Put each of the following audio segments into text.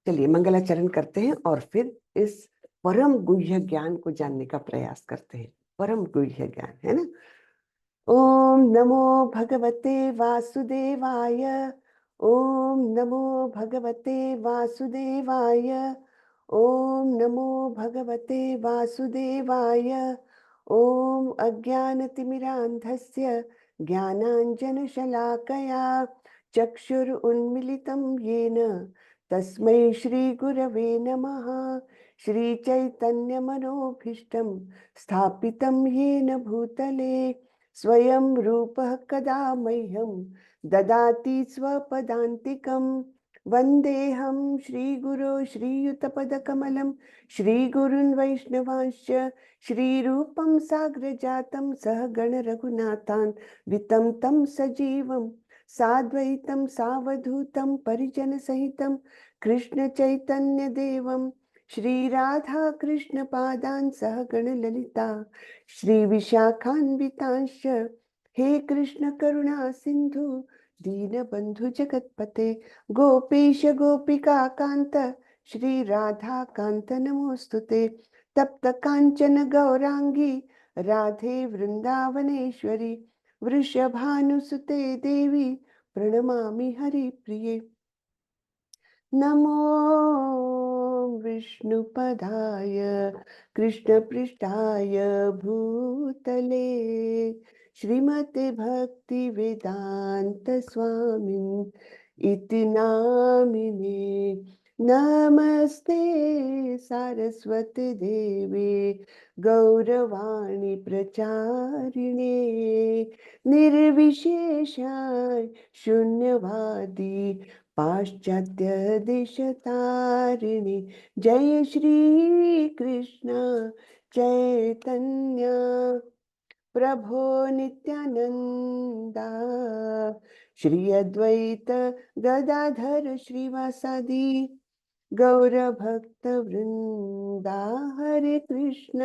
चलिए मंगलाचरण करते हैं और फिर इस परम गुह्य ज्ञान को जानने का प्रयास करते हैं। परम गुह्य ज्ञान है ना। ओम नमो भगवते वासुदेवाय। ओम नमो भगवते वासुदेवाय। ओम नमो भगवते वासुदेवाय। ओम अज्ञानतिमिरान्धस्य ज्ञानाञ्जनशलाकया चक्षुरुन्मिलितं येन तस्मै श्रीगुरवे नमः। श्रीचैतन्यमनोभीष्टं स्थापितं येन भूतले स्वयं रूपः कदा मह्यं ददाति स्वपदान्तिकं। वन्देऽहं श्रीगुरो श्रीयुतपदकमलं श्रीगुरुन् वैष्णवांश्च श्रीरूपं साग्रजातं सहगण रघुनाथान्वितं तं सजीवं साद्वैतं सावधूतं परिजनसहितं कृष्णचैतन्यदेवं श्रीराधा कृष्णपादान् सहगण ललिता श्रीविशाखान्वितांश्च। हे कृष्ण करुणा सिन्धु दीनबन्धु जगत्पते गोपेश गोपिका कान्त श्रीराधा कान्त नमोस्तुते। तप्त काञ्चन गौरांगी राधे वृन्दावनेश्वरी वृषभानुसुते देवी प्रणमामि हरिप्रिये। नमो विष्णुपदाय कृष्णपृष्ठाय भूतले श्रीमते भक्ति वेदांत स्वामिन् इति नामिने। नमस्ते सारस्वती देवे गौरवाणी प्रचारिणे निर्विशेषा शून्यवादी पाश्चात्य देशतारिणी। जय श्री कृष्ण चैतन्य प्रभो नित्यानंदा श्री अद्वैत गदाधर श्रीवासादि गौर भक्त वृंदा। हरे कृष्ण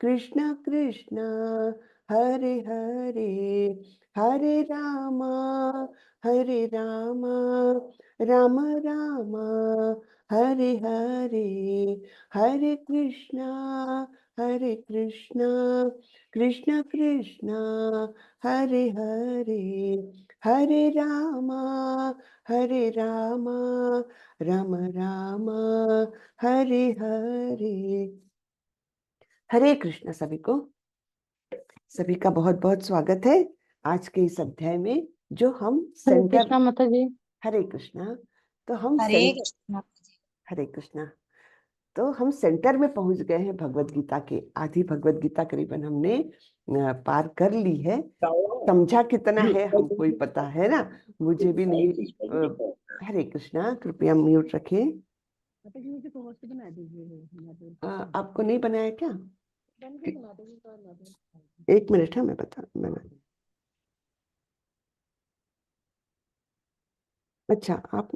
कृष्ण कृष्ण हरे हरे हरे रामा राम राम हरे हरे। हरे कृष्णा कृष्ण कृष्ण हरे हरे हरे रामा राम राम हरे हरे। हरे कृष्ण। सभी का बहुत बहुत स्वागत है आज के इस अध्याय में जो हम हरे सेंटर। कृष्णा माता जी। हरे कृष्णा। तो हम हरे कृष्ण। हरे कृष्णा। तो हम सेंटर में पहुंच गए हैं भगवत गीता के। आधी भगवत गीता करीबन हमने पार कर ली है। समझा कितना है हमको ही पता है ना, मुझे भी नहीं। हरे कृष्णा। कृपया म्यूट रखें। आपको नहीं बनाया क्या? एक मिनट है, मैं बना। अच्छा आप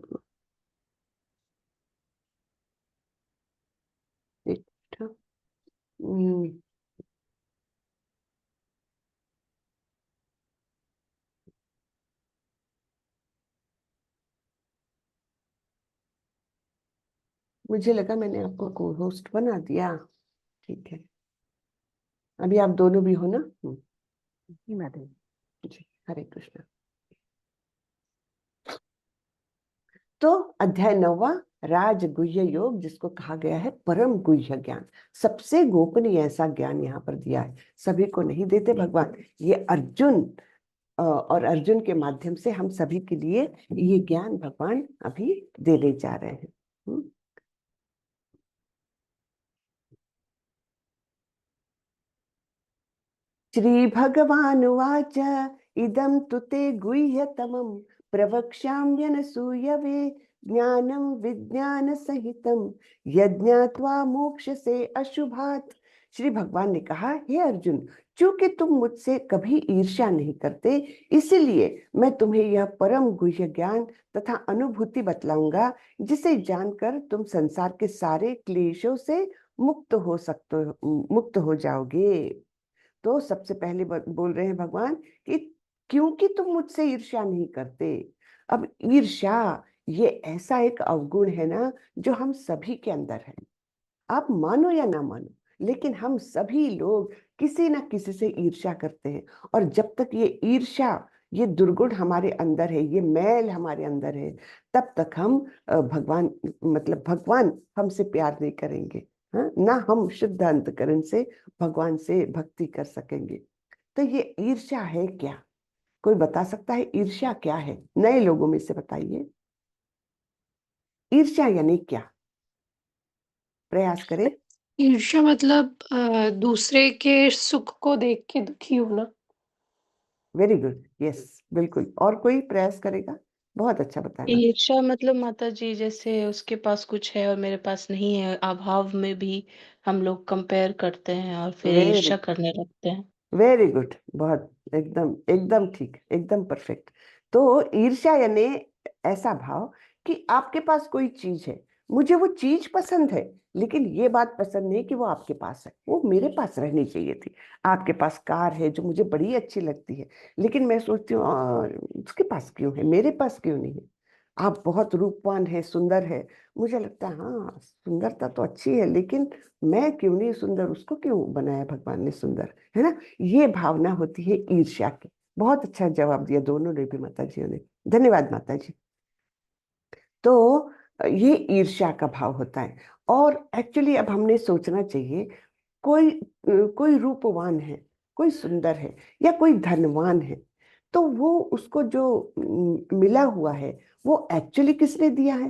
एक मिनट, मुझे लगा मैंने आपको को होस्ट बना दिया। ठीक है, अभी आप दोनों भी हो ना? जी हरे कृष्ण। तो अध्याय 9वां राज गुह्य योग, जिसको कहा गया है परम गुह्य ज्ञान। सबसे गोपनीय ऐसा ज्ञान यहाँ पर दिया है, सभी को नहीं देते भगवान। ये अर्जुन और अर्जुन के माध्यम से हम सभी के लिए ये ज्ञान भगवान अभी देने जा रहे हैं। श्री भगवानुवाच इदं तु ते गुह्यतमं प्रवक्ष्याम्यनसूयवे ज्ञानं विज्ञान सहितं यज्ञात्वा मोक्षसे अशुभात्। श्री भगवान ने कहा, हे अर्जुन, चूंकि तुम मुझसे कभी ईर्ष्या नहीं करते, इसलिए मैं तुम्हें यह परम गुह्य ज्ञान तथा अनुभूति बतलाऊंगा, जिसे जानकर तुम संसार के सारे क्लेशों से मुक्त हो जाओगे। तो सबसे पहले बोल रहे हैं भगवान कि क्योंकि तुम मुझसे ईर्ष्या नहीं करते। अब ईर्ष्या ये ऐसा एक अवगुण है ना जो हम सभी के अंदर है। आप मानो या ना मानो, लेकिन हम सभी लोग किसी ना किसी से ईर्ष्या करते हैं। और जब तक ये ईर्ष्या, ये दुर्गुण हमारे अंदर है, ये मैल हमारे अंदर है, तब तक हम भगवान, मतलब भगवान हमसे प्यार नहीं करेंगे। हाँ, ना हम शुद्ध अंतकरण से भगवान से भक्ति कर सकेंगे। तो ये ईर्ष्या है क्या? कोई बता सकता है ईर्ष्या क्या है? नए लोगों में से बताइए, ईर्ष्या यानी क्या? प्रयास करें। ईर्ष्या मतलब दूसरे के सुख को देख के दुखी होना। वेरी गुड, यस, बिल्कुल। और कोई प्रयास करेगा? बहुत अच्छा बताया माता। ईर्ष्या मतलब माता जी जैसे उसके पास कुछ है और मेरे पास नहीं है, अभाव में भी हम लोग कंपेयर करते हैं और फिर वेरी ईर्ष्या करने लगते हैं। वेरी गुड, बहुत, एकदम एकदम ठीक, एकदम परफेक्ट। तो ईर्ष्या यानी ऐसा भाव कि आपके पास कोई चीज है, मुझे वो चीज पसंद है, लेकिन ये बात पसंद नहीं कि वो आपके पास है, वो मेरे पास रहनी चाहिए थी। आपके पास कार है जो मुझे बड़ी अच्छी लगती है, लेकिन मैं सोचती हूँ उसके पास क्यों है, मेरे पास क्यों नहीं है। आप बहुत रूपवान है, सुंदर है, मुझे लगता है हाँ सुंदरता तो अच्छी है, लेकिन मैं क्यों नहीं सुंदर, उसको क्यों बनाया भगवान ने सुंदर, है ना। ये भावना होती है ईर्ष्या की। बहुत अच्छा जवाब दिया दोनों ने भी माता जी ने, धन्यवाद माता जी। तो ये ईर्ष्या का भाव होता है। और एक्चुअली अब हमने सोचना चाहिए, कोई रूपवान है, कोई सुंदर है, या कोई धनवान है, तो वो उसको जो मिला हुआ है, वो एक्चुअली किसने दिया है?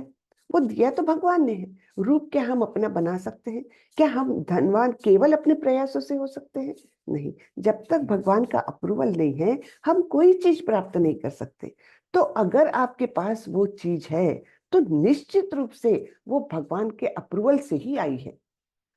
वो दिया तो भगवान ने है। रूप क्या हम अपना बना सकते हैं? क्या हम धनवान केवल अपने प्रयासों से हो सकते हैं? नहीं। जब तक भगवान का अप्रूवल नहीं है, हम कोई चीज प्राप्त नहीं कर सकते। तो अगर आपके पास वो चीज है, तो निश्चित रूप से वो भगवान के अप्रूवल से ही आई है।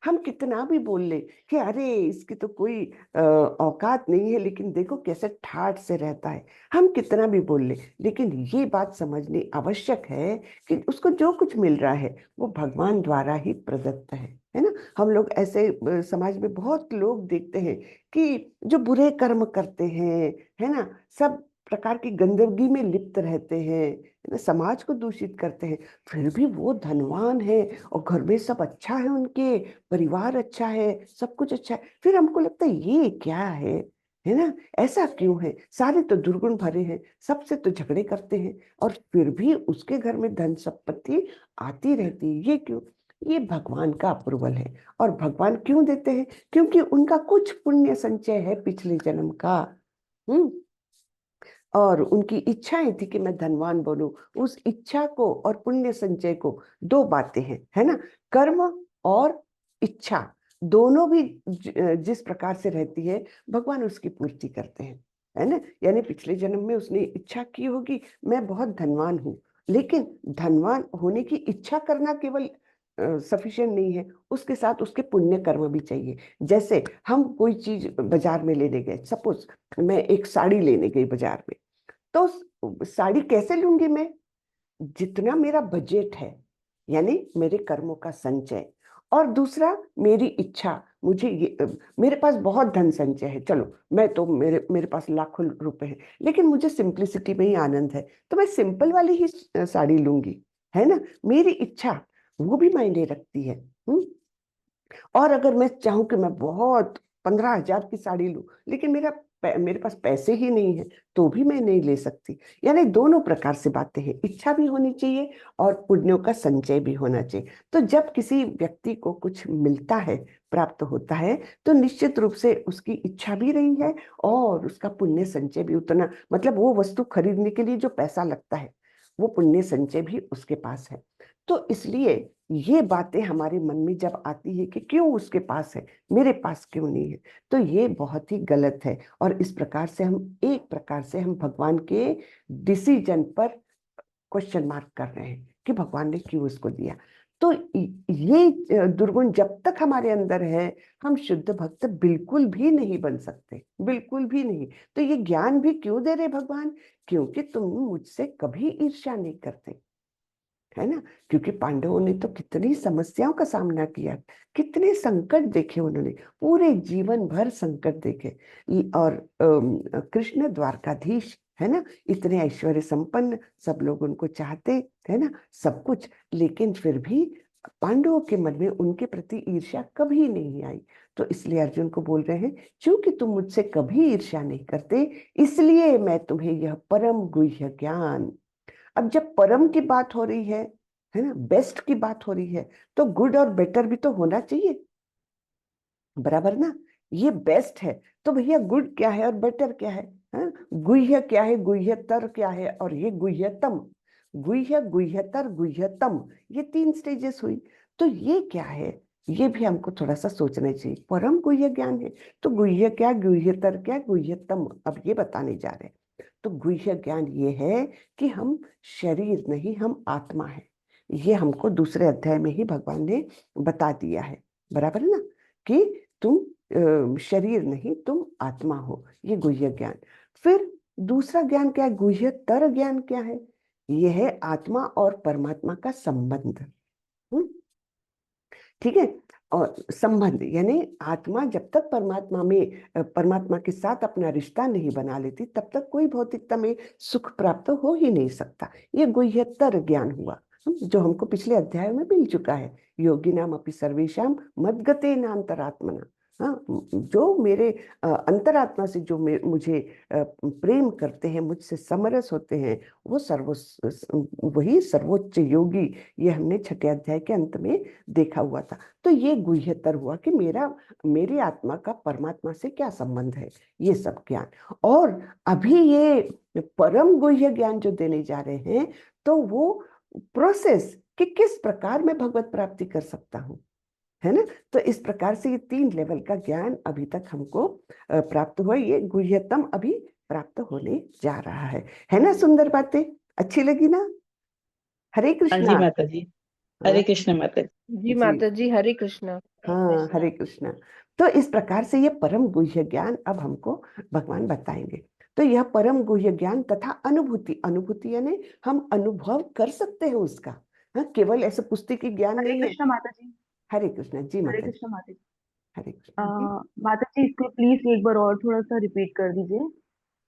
हम कितना भी बोल ले कि अरे इसकी तो कोई औकात नहीं है, लेकिन देखो कैसे ठाठ से रहता है, हम कितना भी बोल ले, लेकिन ये बात समझनी आवश्यक है कि उसको जो कुछ मिल रहा है वो भगवान द्वारा ही प्रदत्त है ना। हम लोग ऐसे समाज में बहुत लोग देखते हैं कि जो बुरे कर्म करते हैं, है ना, सब प्रकार की गंदगी में लिप्त रहते हैं, है ना, समाज को दूषित करते हैं, फिर भी वो धनवान है और घर में सब अच्छा है, उनके परिवार अच्छा है, सब कुछ अच्छा है। फिर हमको लगता है ये क्या है ना, ऐसा क्यों है? सारे तो दुर्गुण भरे हैं, सबसे तो झगड़े करते हैं, और फिर भी उसके घर में धन संपत्ति आती रहती है, ये क्यों? ये भगवान का अप्रूवल है। और भगवान क्यों देते हैं? क्योंकि उनका कुछ पुण्य संचय है पिछले जन्म का। हम्म। और उनकी इच्छाएं थी कि मैं धनवान बनूं। उस इच्छा को और पुण्य संचय को, दो बातें हैं, है ना, कर्म और इच्छा, दोनों भी जिस प्रकार से रहती है, भगवान उसकी पूर्ति करते हैं, है ना। यानी पिछले जन्म में उसने इच्छा की होगी मैं बहुत धनवान हूँ, लेकिन धनवान होने की इच्छा करना केवल सफिशिएंट नहीं है, उसके साथ उसके पुण्य कर्म भी चाहिए। जैसे हम कोई चीज बाजार में लेने गए, सपोज मैं एक साड़ी लेने गई बाजार में, तो साड़ी कैसे लूंगी मैं? जितना मेरा बजट है, यानी मेरे कर्मों का संचय, और दूसरा मेरी इच्छा, मुझे मेरे पास बहुत धन संचय है, चलो मैं तो मेरे मेरे पास लाखों रुपए हैं, लेकिन मुझे सिंपलिसिटी में ही आनंद है, तो मैं सिंपल वाली ही साड़ी लूंगी, है ना। मेरी इच्छा वो भी मायने रखती है। और अगर मैं चाहूं कि मैं बहुत 15,000 की साड़ी लूं, लेकिन मेरे पास पैसे ही नहीं है, तो भी मैं नहीं ले सकती। यानी दोनों प्रकार से बातें हैं, इच्छा भी होनी चाहिए और पुण्यों का संचय भी होना चाहिए। तो जब किसी व्यक्ति को कुछ मिलता है, प्राप्त होता है, तो निश्चित रूप से उसकी इच्छा भी रही है और उसका पुण्य संचय भी उतना, मतलब वो वस्तु खरीदने के लिए जो पैसा लगता है, वो पुण्य संचय भी उसके पास है। तो इसलिए ये बातें हमारे मन में जब आती है कि क्यों उसके पास है, मेरे पास क्यों नहीं है, तो ये बहुत ही गलत है। और इस प्रकार से हम, एक प्रकार से हम भगवान के डिसीजन पर क्वेश्चन मार्क कर रहे हैं कि भगवान ने क्यों इसको दिया। तो ये दुर्गुण जब तक हमारे अंदर है, हम शुद्ध भक्त बिल्कुल भी नहीं बन सकते, बिल्कुल भी नहीं। तो ये ज्ञान भी क्यों दे रहे भगवान? क्योंकि तुम मुझसे कभी ईर्ष्या नहीं करते, है ना, क्योंकि पांडवों ने तो कितनी समस्याओं का सामना किया, कितने संकट देखे उन्होंने, पूरे जीवन भर संकट देखे। और कृष्ण द्वारकाधीश, है ना, इतने ऐश्वर्य संपन्न, सब लोग उनको चाहते, है ना, सब कुछ, लेकिन फिर भी पांडवों के मन में उनके प्रति ईर्ष्या कभी नहीं आई। तो इसलिए अर्जुन को बोल रहे हैं, क्योंकि तुम मुझसे कभी ईर्ष्या नहीं करते, इसलिए मैं तुम्हें यह परम गुह्य ज्ञान। अब जब परम की बात हो रही है ना, बेस्ट की बात हो रही है, तो गुड और बेटर भी तो होना चाहिए, बराबर ना। ये बेस्ट है, तो भैया गुड क्या है और बेटर क्या है? हाँ? गुह्य क्या है, गुह्यतर क्या है, और ये गुह्यतम। गुह्य, गुह्यतर, गुह्यतम, ये 3 स्टेजेस हुई। तो ये क्या है, ये भी हमको थोड़ा सा सोचना चाहिए। परम गुह्य ज्ञान है, तो गुह्य क्या, गुह्यतर क्या, गुह्यतम, अब ये बताने जा रहे हैं। तो गुह्य ज्ञान ये है कि हम शरीर नहीं, हम आत्मा है। ये हमको दूसरे अध्याय में ही भगवान ने बता दिया है, बराबर है ना, कि तुम शरीर नहीं, तुम आत्मा हो, ये गुह्य ज्ञान। फिर दूसरा ज्ञान क्या है, गुह्यतर ज्ञान क्या है? ये है आत्मा और परमात्मा का संबंध। ठीक है, और संबंध यानी आत्मा जब तक परमात्मा में परमात्मा के साथ अपना रिश्ता नहीं बना लेती, तब तक कोई भौतिकता में सुख प्राप्त हो ही नहीं सकता। ये गुह्यतर ज्ञान हुआ, जो हमको पिछले अध्याय में मिल चुका है। योगी नाम अपि सर्वेशाम मद्गते नान्तरात्मना। हाँ, जो मेरे अंतरात्मा से जो मुझे प्रेम करते हैं, मुझसे समरस होते हैं, वो वही सर्वोच्च योगी। ये हमने छठे अध्याय के अंत में देखा हुआ था। तो ये गुह्यतर हुआ कि मेरी आत्मा का परमात्मा से क्या संबंध है, ये सब ज्ञान। और अभी ये परम गुह्य ज्ञान जो देने जा रहे हैं, तो वो प्रोसेस कि किस प्रकार मैं भगवत प्राप्ति कर सकता हूँ, है ना। तो इस प्रकार से ये 3 लेवल का ज्ञान अभी तक हमको प्राप्त हुआ। ये गुह्यतम अभी प्राप्त होने जा रहा है ना। सुंदर बातें अच्छी लगी ना? हरे हाँ जी कृष्णा। माता जी। हाँ हरे कृष्ण माता जी। जी जी, माता जी, हरे कृष्णा। हाँ, हरे कृष्णा। तो इस प्रकार से ये परम गुह्य ज्ञान अब हमको भगवान बताएंगे। तो यह परम गुह्य ज्ञान तथा अनुभूति, अनुभूति यानी हम अनुभव कर सकते हैं उसका, हाँ, केवल ऐसे पुस्तकी ज्ञान हरे नहीं है। कृष्णा माता जी। हरे कृष्णा जी हरे माता जी। कृष्णा माता जी। हरे कृष्णा जी। माता जी, इसको प्लीज एक बार और थोड़ा सा रिपीट कर दीजिए।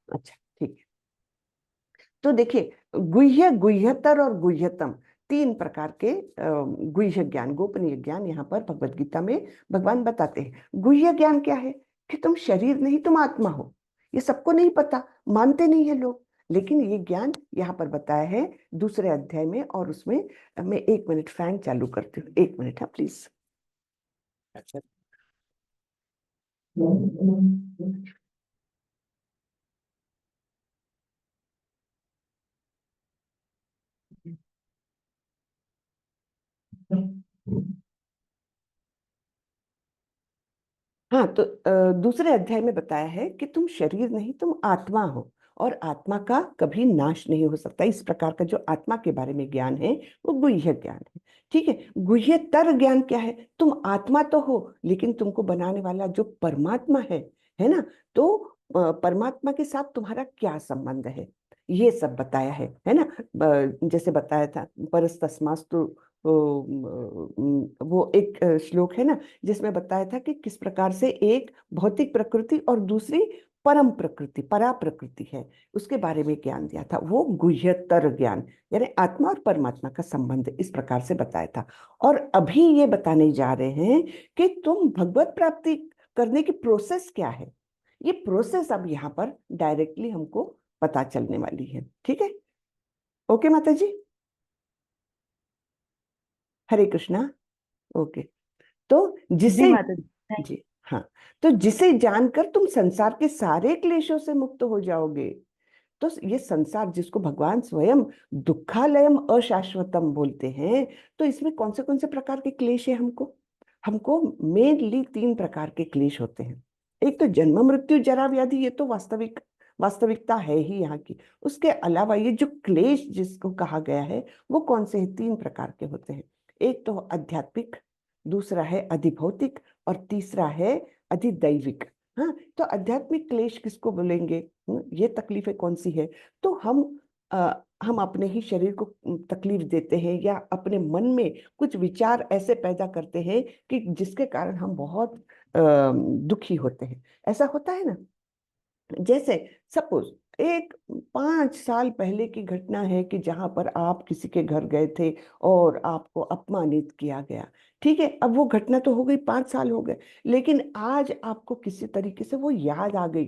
अच्छा, ठीक है। तो देखिए, गुह्य, गुह्यतर और गुह्यतम, 3 प्रकार के गुह्य ज्ञान, गोपनीय ज्ञान यहाँ पर भगवत गीता में भगवान बताते हैं। गुह्य ज्ञान क्या है कि तुम शरीर नहीं, तुम आत्मा हो। ये सबको नहीं पता, मानते नहीं है लोग, लेकिन ये ज्ञान यहाँ पर बताया है दूसरे अध्याय में। और उसमें मैं 1 मिनट फैन चालू करती हूँ, 1 मिनट, हाँ प्लीज। अच्छा, हाँ, तो दूसरे अध्याय में बताया है कि तुम शरीर नहीं, तुम आत्मा हो, और आत्मा का कभी नाश नहीं हो सकता। इस प्रकार का जो आत्मा के बारे में ज्ञान है, वो गुह्य ज्ञान है। ठीक है, गुह्यतर ज्ञान क्या है? तुम आत्मा तो हो, लेकिन तुमको बनाने वाला जो परमात्मा है ना, तो परमात्मा के साथ तुम्हारा क्या संबंध है, ये सब बताया है ना। जैसे बताया था, परस्तस्मास्तु, वो एक श्लोक है ना, जिसमें बताया था कि किस प्रकार से एक भौतिक प्रकृति और दूसरी परम प्रकृति, परा प्रकृति है, उसके बारे में ज्ञान दिया था। वो गुह्यतर ज्ञान यानी आत्मा और परमात्मा का संबंध इस प्रकार से बताया था। और अभी ये बताने जा रहे हैं कि तुम भगवत प्राप्ति करने की प्रोसेस क्या है। ये प्रोसेस अब यहाँ पर डायरेक्टली हमको पता चलने वाली है। ठीक है, ओके माता जी, हरे कृष्णा। ओके, तो जी जिसे, माता जी, थैंक जी हाँ, तो जिसे जानकर तुम संसार के सारे क्लेशों से मुक्त हो जाओगे। तो ये संसार जिसको भगवान स्वयं दुखालयम अशाश्वतम बोलते हैं, तो इसमें कौन से प्रकार के क्लेश है? हमको हमको मेनली 3 प्रकार के क्लेश होते हैं। एक तो जन्म मृत्यु जरा व्याधि, ये तो वास्तविकता है ही यहाँ की। उसके अलावा ये जो क्लेश जिसको कहा गया है, वो कौन से हैं? 3 प्रकार के होते हैं। एक तो आध्यात्मिक, दूसरा है अधिभौतिक, और तीसरा है अधिदैविक। हाँ, तो आध्यात्मिक क्लेश किसको बोलेंगे? ये तकलीफें कौन सी है? तो हम हम अपने ही शरीर को तकलीफ देते हैं या अपने मन में कुछ विचार ऐसे पैदा करते हैं कि जिसके कारण हम बहुत दुखी होते हैं। ऐसा होता है ना। जैसे सपोज एक 5 साल पहले की घटना है कि जहां पर आप किसी के घर गए थे और आपको अपमानित किया गया। ठीक है, अब वो घटना तो हो गई, 5 साल हो गए, लेकिन आज आपको किसी तरीके से वो याद आ गई,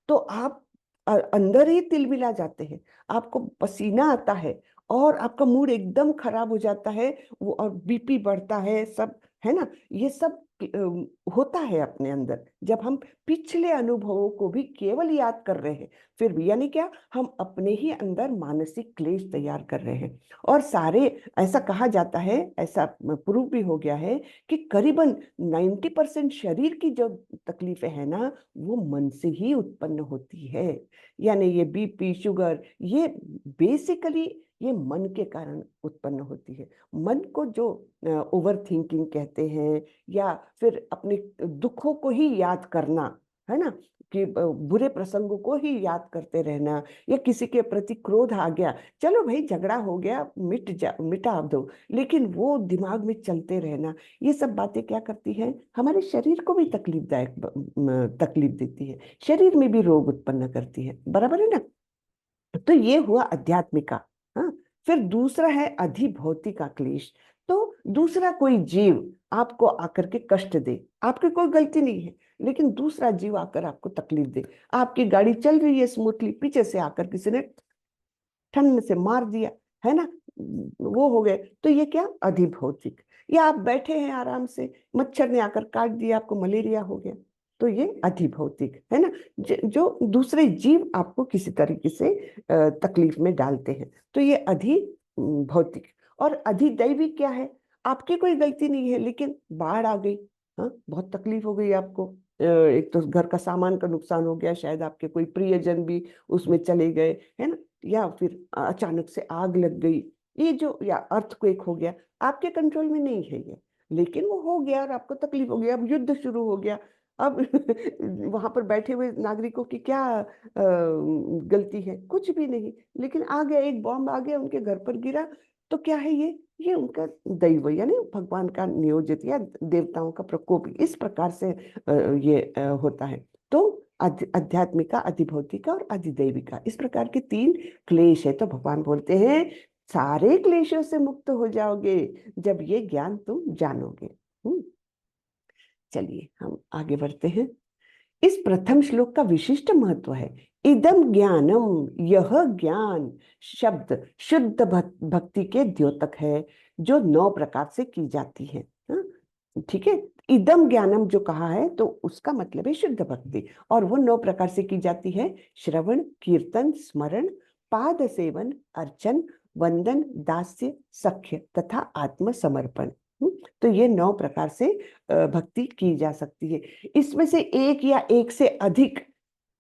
तो आप अंदर ही तिलमिला जाते हैं, आपको पसीना आता है और आपका मूड एकदम खराब हो जाता है, वो और बीपी बढ़ता है, सब है ना। ये सब होता है अपने अंदर जब हम पिछले अनुभवों को भी केवल याद कर रहे हैं। फिर भी यानी क्या, हम अपने ही अंदर मानसिक क्लेश तैयार कर रहे हैं। और सारे, ऐसा कहा जाता है, ऐसा प्रूव भी हो गया है कि करीबन 90% शरीर की जो तकलीफें हैं ना, वो मन से ही उत्पन्न होती है। यानी ये बीपी, शुगर, ये बेसिकली ये मन के कारण उत्पन्न होती है। मन को जो ओवर थिंकिंग कहते हैं, या फिर अपने दुखों को ही याद करना, है ना, कि बुरे प्रसंगों को ही याद करते रहना, या किसी के प्रति क्रोध आ गया, चलो भाई झगड़ा हो गया, मिटा दो, लेकिन वो दिमाग में चलते रहना, ये सब बातें क्या करती हैं, हमारे शरीर को भी तकलीफ देती है, शरीर में भी रोग उत्पन्न करती है। बराबर है ना। तो ये हुआ अध्यात्मिका। हाँ। फिर दूसरा है अधिभौतिका क्लेश। तो दूसरा कोई जीव आपको आकर के कष्ट दे, आपकी कोई गलती नहीं है, लेकिन दूसरा जीव आकर आपको तकलीफ दे। आपकी गाड़ी चल रही है स्मूथली, पीछे से आकर किसी ने ठंड से मार दिया, है ना, वो हो गए, तो ये क्या, अधिभौतिक। या आप बैठे हैं आराम से, मच्छर ने आकर काट दिया, आपको मलेरिया हो गया, तो ये अधिभौतिक है ना। जो दूसरे जीव आपको किसी तरीके से तकलीफ में डालते हैं, तो ये अधिभौतिक। और अधिदैवी क्या है, आपकी कोई गलती नहीं है, लेकिन बाढ़ आ गई, हाँ, बहुत तकलीफ हो गई आपको, एक तो घर का सामान का नुकसान हो गया, शायद आपके कोई प्रियजन भी उसमें चले गए, है ना, या फिर अचानक से आग लग गई, ये जो, या अर्थक्वेक हो गया, आपके कंट्रोल में नहीं है ये, लेकिन वो हो गया और आपको तकलीफ हो गई, अब युद्ध शुरू हो गया। अब वहां पर बैठे हुए नागरिकों की क्या गलती है, कुछ भी नहीं, लेकिन आ गया, एक बॉम्ब आ गया, उनके घर पर गिरा, तो क्या है ये उनका दैव, यानी भगवान का नियोजित या देवताओं का प्रकोप, इस प्रकार से ये होता है। तो आध्यात्मिका, अधिभौतिका और अधिदैविका, इस प्रकार के 3 क्लेश है। तो भगवान बोलते हैं सारे क्लेशों से मुक्त हो जाओगे जब ये ज्ञान तुम जानोगे। चलिए हम आगे बढ़ते हैं। इस प्रथम श्लोक का विशिष्ट महत्व है। इदम ज्ञानम, यह ज्ञान शब्द शुद्ध भक्ति के द्योतक है, जो 9 प्रकार से की जाती है। हाँ? ठीक है, इदम ज्ञानम जो कहा है, तो उसका मतलब है शुद्ध भक्ति, और वो 9 प्रकार से की जाती है। श्रवण, कीर्तन, स्मरण, पाद सेवन, अर्चन, वंदन, दास्य, सख्य तथा आत्मसमर्पण। तो ये 9 प्रकार से भक्ति की जा सकती है। इसमें से एक या एक से अधिक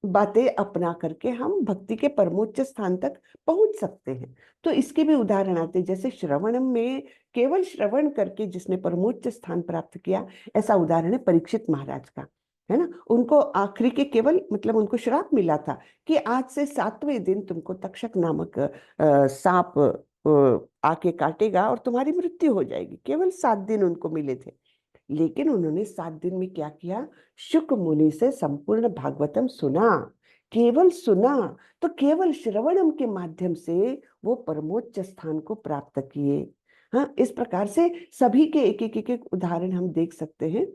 बातें अपना करके हम भक्ति के परमोच्च स्थान तक पहुंच सकते हैं। तो इसके भी उदाहरण आते हैं, जैसे श्रवण में केवल श्रवण करके जिसने परमोच्च स्थान प्राप्त किया, ऐसा उदाहरण है परीक्षित महाराज का, है ना। उनको आखिरी के केवल, मतलब उनको श्राप मिला था कि आज से 7वें दिन तुमको तक्षक नामक सांप आके काटेगा और तुम्हारी मृत्यु हो जाएगी। केवल 7 दिन उनको मिले थे, लेकिन उन्होंने 7 दिन में क्या किया, शुक मुनि से संपूर्ण भागवतम सुना, केवल सुना, तो केवल श्रवणम के माध्यम से वो परमोच्च स्थान को प्राप्त किए। हाँ, इस प्रकार से सभी के एक उदाहरण हम देख सकते हैं।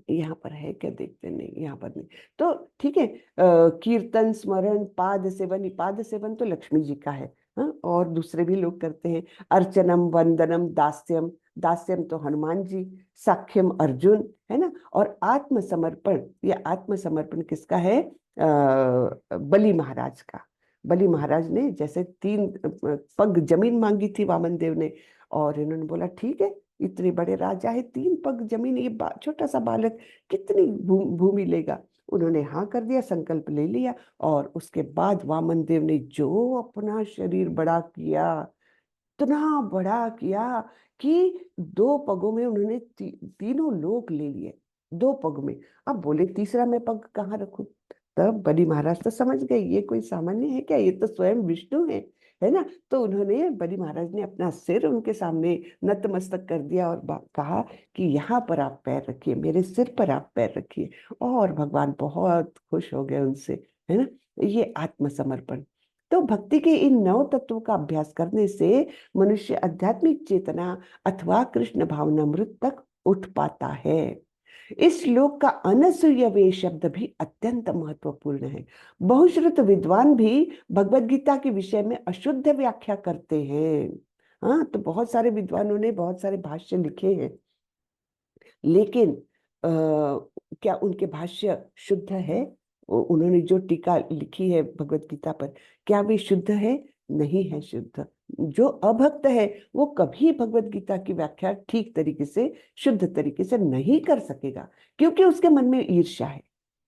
यहाँ पर है क्या, देखते नहीं, यहाँ पर नहीं, तो ठीक है। कीर्तन, स्मरण, पाद सेवन, पाद सेवन तो लक्ष्मी जी का है, हाँ, और दूसरे भी लोग करते हैं। अर्चनम, वंदनम, दास्यम, दास्यम तो हनुमान जी, साख्यम अर्जुन, है ना। और आत्मसमर्पण, ये आत्मसमर्पण किसका है, बलि महाराज का। बलि महाराज ने जैसे 3 पग जमीन मांगी थी वामन देव ने, और इन्होंने बोला ठीक है, इतने बड़े राजा है, 3 पग जमीन, ये छोटा सा बालक कितनी भूमि लेगा। उन्होंने हाँ कर दिया, संकल्प ले लिया, और उसके बाद वामन देव ने जो अपना शरीर बड़ा किया, इतना बड़ा किया कि 2 पगों में उन्होंने तीनों लोक ले लिए, 2 पग में। अब बोले तीसरा मैं पग कहाँ रखूं, तब बलि महाराज तो समझ गए ये कोई सामान्य है क्या, ये तो स्वयं विष्णु है ना। तो उन्होंने, बलि महाराज ने अपना सिर उनके सामने नतमस्तक कर दिया और कहा कि यहाँ पर आप पैर रखिए, मेरे सिर पर आप पैर रखिए। और भगवान बहुत खुश हो गए उनसे, है ना। ये आत्मसमर्पण। तो भक्ति के इन 9 तत्वों का अभ्यास करने से मनुष्य आध्यात्मिक चेतना अथवा कृष्ण भावनामृत तक उठ पाता है। इस श्लोक का अनसूयवे शब्द भी अत्यंत महत्वपूर्ण है। बहुश्रुत विद्वान भी भगवत गीता के विषय में अशुद्ध व्याख्या करते हैं। हाँ, तो बहुत सारे विद्वानों ने बहुत सारे भाष्य लिखे हैं, लेकिन क्या उनके भाष्य शुद्ध है? उन्होंने जो टीका लिखी है भगवत गीता पर, क्या वे शुद्ध है? नहीं है शुद्ध। जो अभक्त है वो कभी भगवत गीता की व्याख्या ठीक तरीके से, शुद्ध तरीके से नहीं कर सकेगा, क्योंकि उसके मन में ईर्ष्या है।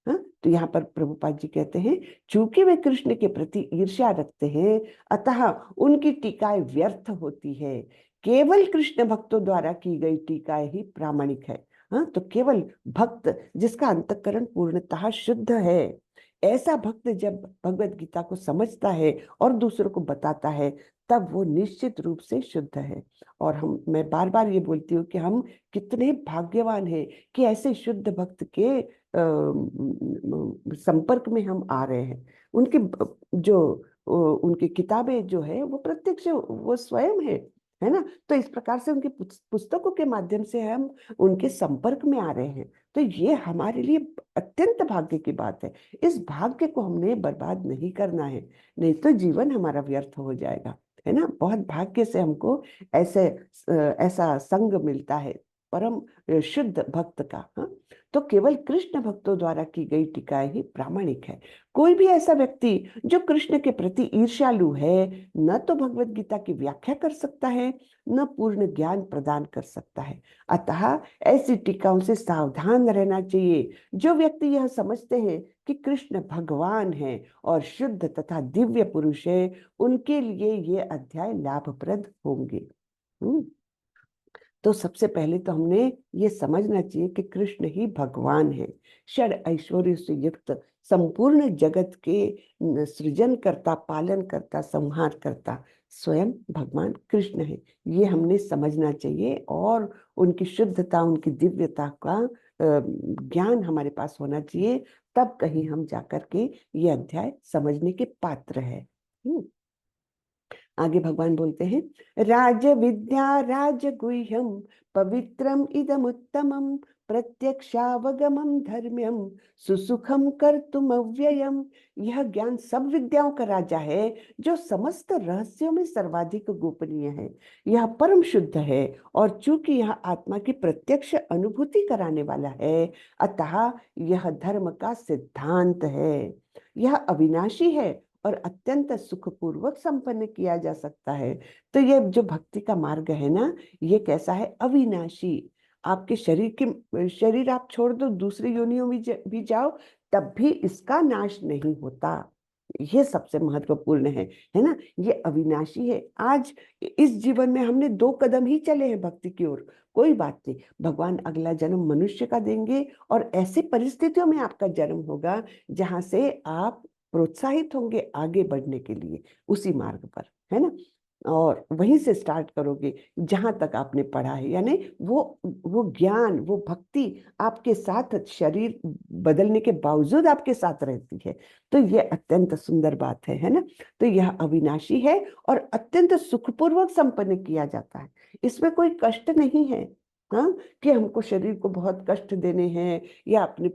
हाँ, तो यहाँ पर प्रभुपाद जी कहते हैं, चूंकि वे कृष्ण के प्रति ईर्ष्या रखते हैं, अतः उनकी टीकाएं व्यर्थ होती है। केवल कृष्ण भक्तों द्वारा की गई टीकाएं ही प्रामाणिक है। हाँ, तो केवल भक्त जिसका अंतःकरण पूर्णतः शुद्ध है, ऐसा भक्त जब भगवत गीता को समझता है और दूसरों को बताता है, तब वो निश्चित रूप से शुद्ध है। और मैं बार बार ये बोलती हूँ कि हम कितने भाग्यवान हैं कि ऐसे शुद्ध भक्त के संपर्क में हम आ रहे हैं। उनकी जो उनकी किताबें जो है वो प्रत्यक्ष वो स्वयं है ना। तो इस प्रकार से उनकी पुस्तकों के माध्यम से हम उनके संपर्क में आ रहे हैं। तो ये हमारे लिए अत्यंत भाग्य की बात है। इस भाग्य को हमने बर्बाद नहीं करना है, नहीं तो जीवन हमारा व्यर्थ हो जाएगा, है ना। बहुत भाग्य से हमको ऐसा संग मिलता है परम शुद्ध भक्त का। हाँ, तो केवल कृष्ण भक्तों द्वारा की गई टीकाएं ही प्रामाणिक है। कोई भी ऐसा व्यक्ति जो कृष्ण के प्रति ईर्ष्यालु है, न तो भगवत गीता की व्याख्या कर सकता है, न पूर्ण ज्ञान प्रदान कर सकता है। अतः ऐसी टीकाओं से सावधान रहना चाहिए। जो व्यक्ति यह समझते हैं कि कृष्ण भगवान है और शुद्ध तथा दिव्य पुरुष है, उनके लिए ये अध्याय लाभप्रद होंगे। तो सबसे पहले तो हमने ये समझना चाहिए कि कृष्ण ही भगवान है। षड ऐश्वर्य से युक्त संपूर्ण जगत के सृजन करता, पालन करता, संहार करता स्वयं भगवान कृष्ण है। ये हमने समझना चाहिए और उनकी शुद्धता, उनकी दिव्यता का ज्ञान हमारे पास होना चाहिए। तब कहीं हम जाकर के ये अध्याय समझने के पात्र है। आगे भगवान बोलते हैं, राज विद्या राजगुह्यम पवित्रम इदमुत्तमम प्रत्यक्षावगमम धर्म्यम सुसुखम कर्तुम अव्ययम। यह ज्ञान सब विद्याओं का राजा है, जो समस्त रहस्यों में सर्वाधिक गोपनीय है। यह परम शुद्ध है और चूंकि यह आत्मा की प्रत्यक्ष अनुभूति कराने वाला है, अतः यह धर्म का सिद्धांत है। यह अविनाशी है और अत्यंत सुखपूर्वक संपन्न किया जा सकता है। तो ये जो भक्ति का मार्ग है ना, ये कैसा है? अविनाशी। आपके शरीर आप छोड़ दो, दूसरी योनियों में भी जाओ, तब भी इसका नाश नहीं होता। ये सबसे महत्वपूर्ण है ना। ये अविनाशी है। आज इस जीवन में हमने 2 कदम ही चले हैं भक्ति की ओर, कोई बात नहीं, भगवान अगला जन्म मनुष्य का देंगे और ऐसी परिस्थितियों में आपका जन्म होगा जहां से आप प्रोत्साहित होंगे आगे बढ़ने के लिए उसी मार्ग पर, है ना। और वहीं से स्टार्ट करोगे जहां तक आपने पढ़ा है, यानी वो ज्ञान, वो भक्ति आपके साथ, शरीर बदलने के बावजूद आपके साथ रहती है। तो ये अत्यंत सुंदर बात है ना। तो यह अविनाशी है और अत्यंत सुखपूर्वक संपन्न किया जाता है। इसमें कोई कष्ट नहीं है। हाँ, कि हमको शरीर को बहुत कष्ट देने हैं या अपने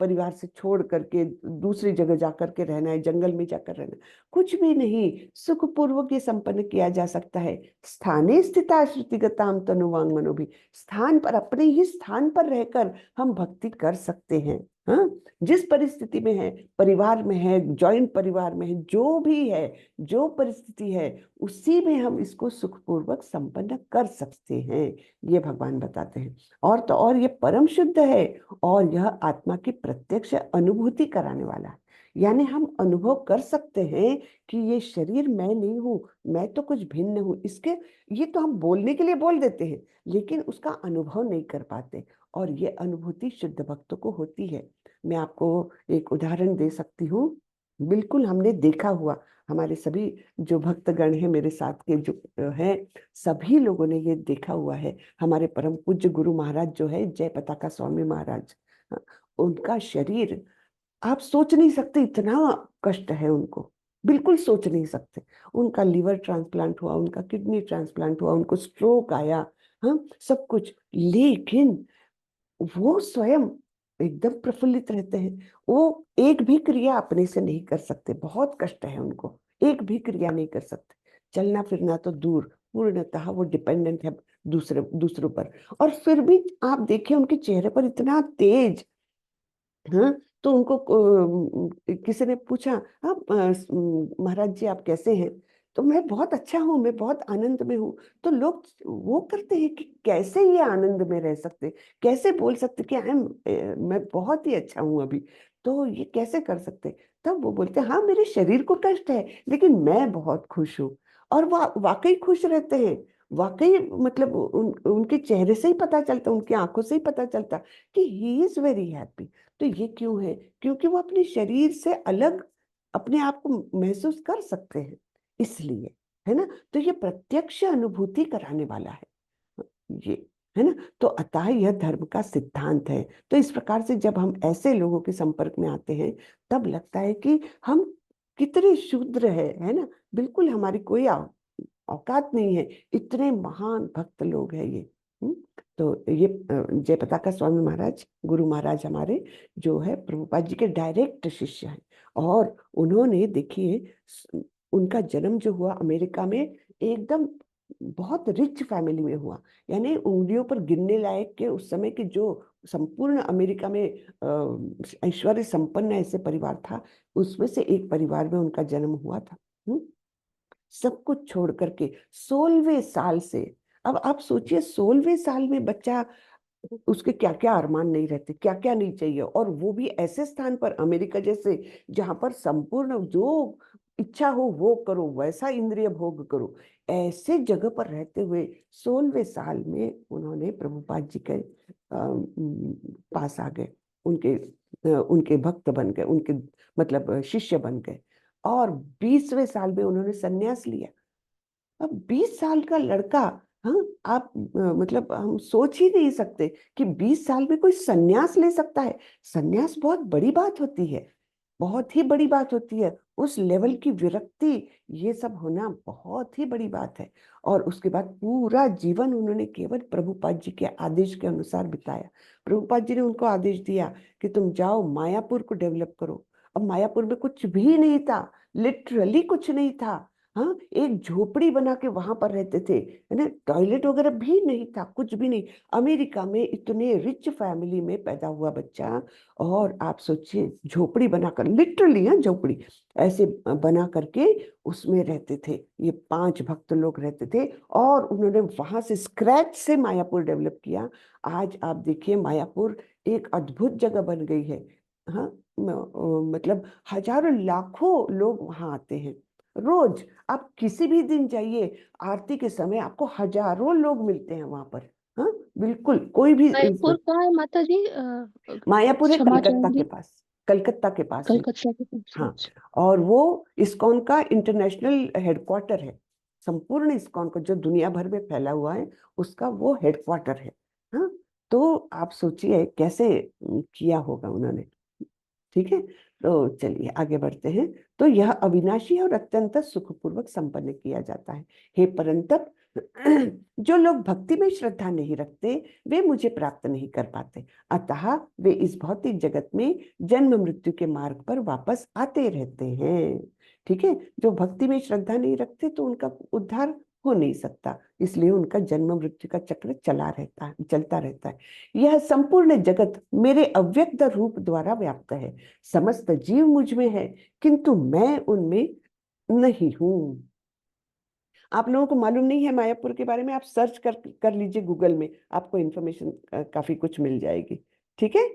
परिवार से छोड़ करके दूसरी जगह जाकर के रहना है, जंगल में जाकर रहना, कुछ भी नहीं। सुखपूर्वक ये संपन्न किया जा सकता है। स्थाने स्थिता श्रुतिगताम तनुवांग मनोभी। स्थान पर, अपने ही स्थान पर रहकर हम भक्ति कर सकते हैं। हाँ, जिस परिस्थिति में है, परिवार में है, जॉइंट परिवार में है, जो भी है, जो परिस्थिति है, उसी में हम इसको सुखपूर्वक संपन्न कर सकते हैं। ये भगवान बताते हैं। और तो और ये परम शुद्ध है और यह आत्मा की प्रत्यक्ष अनुभूति कराने वाला है। यानी हम अनुभव कर सकते हैं कि ये शरीर मैं नहीं हूं, मैं तो कुछ भिन्न हूं। इसके ये तो हम बोलने के लिए बोल देते हैं, लेकिन उसका अनुभव नहीं कर पाते। और ये अनुभूति शुद्ध भक्तों को होती है। मैं आपको एक उदाहरण दे सकती हूँ, बिल्कुल हमने देखा हुआ, हमारे सभी जो भक्तगण हैं मेरे साथ के जो हैं, सभी लोगों ने ये देखा हुआ है। हमारे परम पूज्य गुरु महाराज जो है जय पताका स्वामी महाराज, हाँ, उनका शरीर आप सोच नहीं सकते, इतना कष्ट है उनको, बिल्कुल सोच नहीं सकते। उनका लीवर ट्रांसप्लांट हुआ, उनका किडनी ट्रांसप्लांट हुआ, उनको स्ट्रोक आया, हाँ, सब कुछ, लेकिन वो स्वयं एकदम प्रफुल्लित रहते हैं। वो एक भी क्रिया अपने से नहीं कर सकते, बहुत कष्ट है उनको, एक भी क्रिया नहीं कर सकते, चलना फिरना तो दूर, पूर्णतः वो डिपेंडेंट है दूसरों पर। और फिर भी आप देखिए उनके चेहरे पर इतना तेज, हाँ। तो उनको किसी ने पूछा, आप महाराज जी आप कैसे हैं? तो मैं बहुत अच्छा हूँ, मैं बहुत आनंद में हूँ। तो लोग वो करते हैं कि कैसे ये आनंद में रह सकते, कैसे बोल सकते कि मैं बहुत ही अच्छा हूँ अभी, तो ये कैसे कर सकते? तब वो बोलते हाँ मेरे शरीर को कष्ट है लेकिन मैं बहुत खुश हूँ। और वाकई खुश रहते हैं, वाकई मतलब उनके चेहरे से ही पता चलता, उनकी आंखों से ही पता चलता कि ही इज वेरी हैप्पी। तो ये क्यों है? क्योंकि वो अपने शरीर से अलग अपने आप को महसूस कर सकते हैं, इसलिए, है ना। तो ये प्रत्यक्ष अनुभूति कराने वाला है ये, है ना। तो अतः यह धर्म का सिद्धांत है। तो इस प्रकार से जब हम ऐसे लोगों के संपर्क में आते हैं तब लगता है कि हम कितने शूद्र है ना, बिल्कुल हमारी कोई औकात नहीं है, इतने महान भक्त लोग हैं ये। हम्म। तो ये जय पताका स्वामी महाराज गुरु महाराज हमारे जो है प्रभुपाद जी के डायरेक्ट शिष्य हैं। और उन्होंने देखिए उनका जन्म जो हुआ अमेरिका में, एकदम बहुत रिच फैमिली में हुआ, यानी उंगलियों पर गिनने लायक के उस समय के जो संपूर्ण अमेरिका में ऐश्वर्य संपन्न ऐसे परिवार था, उसमें से एक परिवार में उनका जन्म हुआ था। सब कुछ छोड़ करके 16वें साल से, अब आप सोचिए 16वें साल में बच्चा, उसके क्या क्या अरमान नहीं रहते, क्या क्या नहीं चाहिए, और वो भी ऐसे स्थान पर अमेरिका जैसे, जहां पर संपूर्ण जो इच्छा हो वो करो, वैसा इंद्रिय भोग करो, ऐसे जगह पर रहते हुए 16वें साल में उन्होंने प्रभुपाद जी के पास आ गए, उनके भक्त बन गए, उनके मतलब शिष्य बन गए। और 20वें साल में उन्होंने संन्यास लिया। अब 20 साल का लड़का, हाँ, आप मतलब हम सोच ही नहीं सकते कि 20 साल में कोई संन्यास ले सकता है। संन्यास बहुत बड़ी बात होती है, बहुत ही बड़ी बात होती है, उस लेवल की विरक्ति, ये सब होना बहुत ही बड़ी बात है। और उसके बाद पूरा जीवन उन्होंने केवल प्रभुपाद जी के आदेश के अनुसार बिताया। प्रभुपाद जी ने उनको आदेश दिया कि तुम जाओ मायापुर को डेवलप करो। अब मायापुर में कुछ भी नहीं था, लिटरली कुछ नहीं था, हाँ, एक झोपड़ी बना के वहां पर रहते थे, है ना, टॉयलेट वगैरह भी नहीं था, कुछ भी नहीं। अमेरिका में इतने रिच फैमिली में पैदा हुआ बच्चा, और आप सोचिए झोपड़ी बनाकर, लिटरली हाँ झोपड़ी ऐसे बना करके उसमें रहते थे, ये 5 भक्त लोग रहते थे। और उन्होंने वहां से स्क्रैच से मायापुर डेवलप किया। आज आप देखिए मायापुर एक अद्भुत जगह बन गई है, हाँ। मतलब हजारों लाखों लोग वहां आते हैं रोज। आप किसी भी दिन जाइए, आरती के समय आपको हजारों लोग मिलते हैं वहां पर, हाँ, बिल्कुल कोई भी रायपुर कहाँ है माता जी? मायापुर है क्षमा कलकत्ता के चाहूंगी। पास, कलकत्ता के पास है। कलकत्ता के पास। हाँ, अच्छा। और वो इस्कॉन का इंटरनेशनल हेडक्वार्टर है, संपूर्ण इस्कॉन का जो दुनिया भर में फैला हुआ है उसका वो हेडक्वार्टर है, हाँ। तो आप सोचिए कैसे किया होगा उन्होंने, ठीक है। तो चलिए आगे बढ़ते हैं। तो यह अविनाशी और अत्यंत सुखपूर्वक संपन्न किया जाता है। हे परंतप, जो लोग भक्ति में श्रद्धा नहीं रखते वे मुझे प्राप्त नहीं कर पाते, अतः वे इस भौतिक जगत में जन्म मृत्यु के मार्ग पर वापस आते रहते हैं। ठीक है, जो भक्ति में श्रद्धा नहीं रखते तो उनका उद्धार हो नहीं सकता, इसलिए उनका जन्म मृत्यु का चक्र चलता रहता है। यह संपूर्ण जगत मेरे अव्यक्त रूप द्वारा व्याप्त है, समस्त जीव मुझ में है किंतु मैं उनमें नहीं हूं। आप लोगों को मालूम नहीं है मायापुर के बारे में, आप सर्च कर लीजिए गूगल में, आपको इंफॉर्मेशन काफी कुछ मिल जाएगी। ठीक है,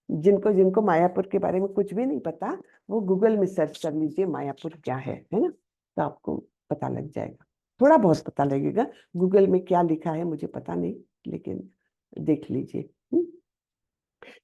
जिनको जिनको मायापुर के बारे में कुछ भी नहीं पता वो गूगल में सर्च कर लीजिए मायापुर क्या है ना, तो आपको पता लग जाएगा, थोड़ा बहुत पता लगेगा। गूगल में क्या लिखा है मुझे पता नहीं, लेकिन देख लीजिए।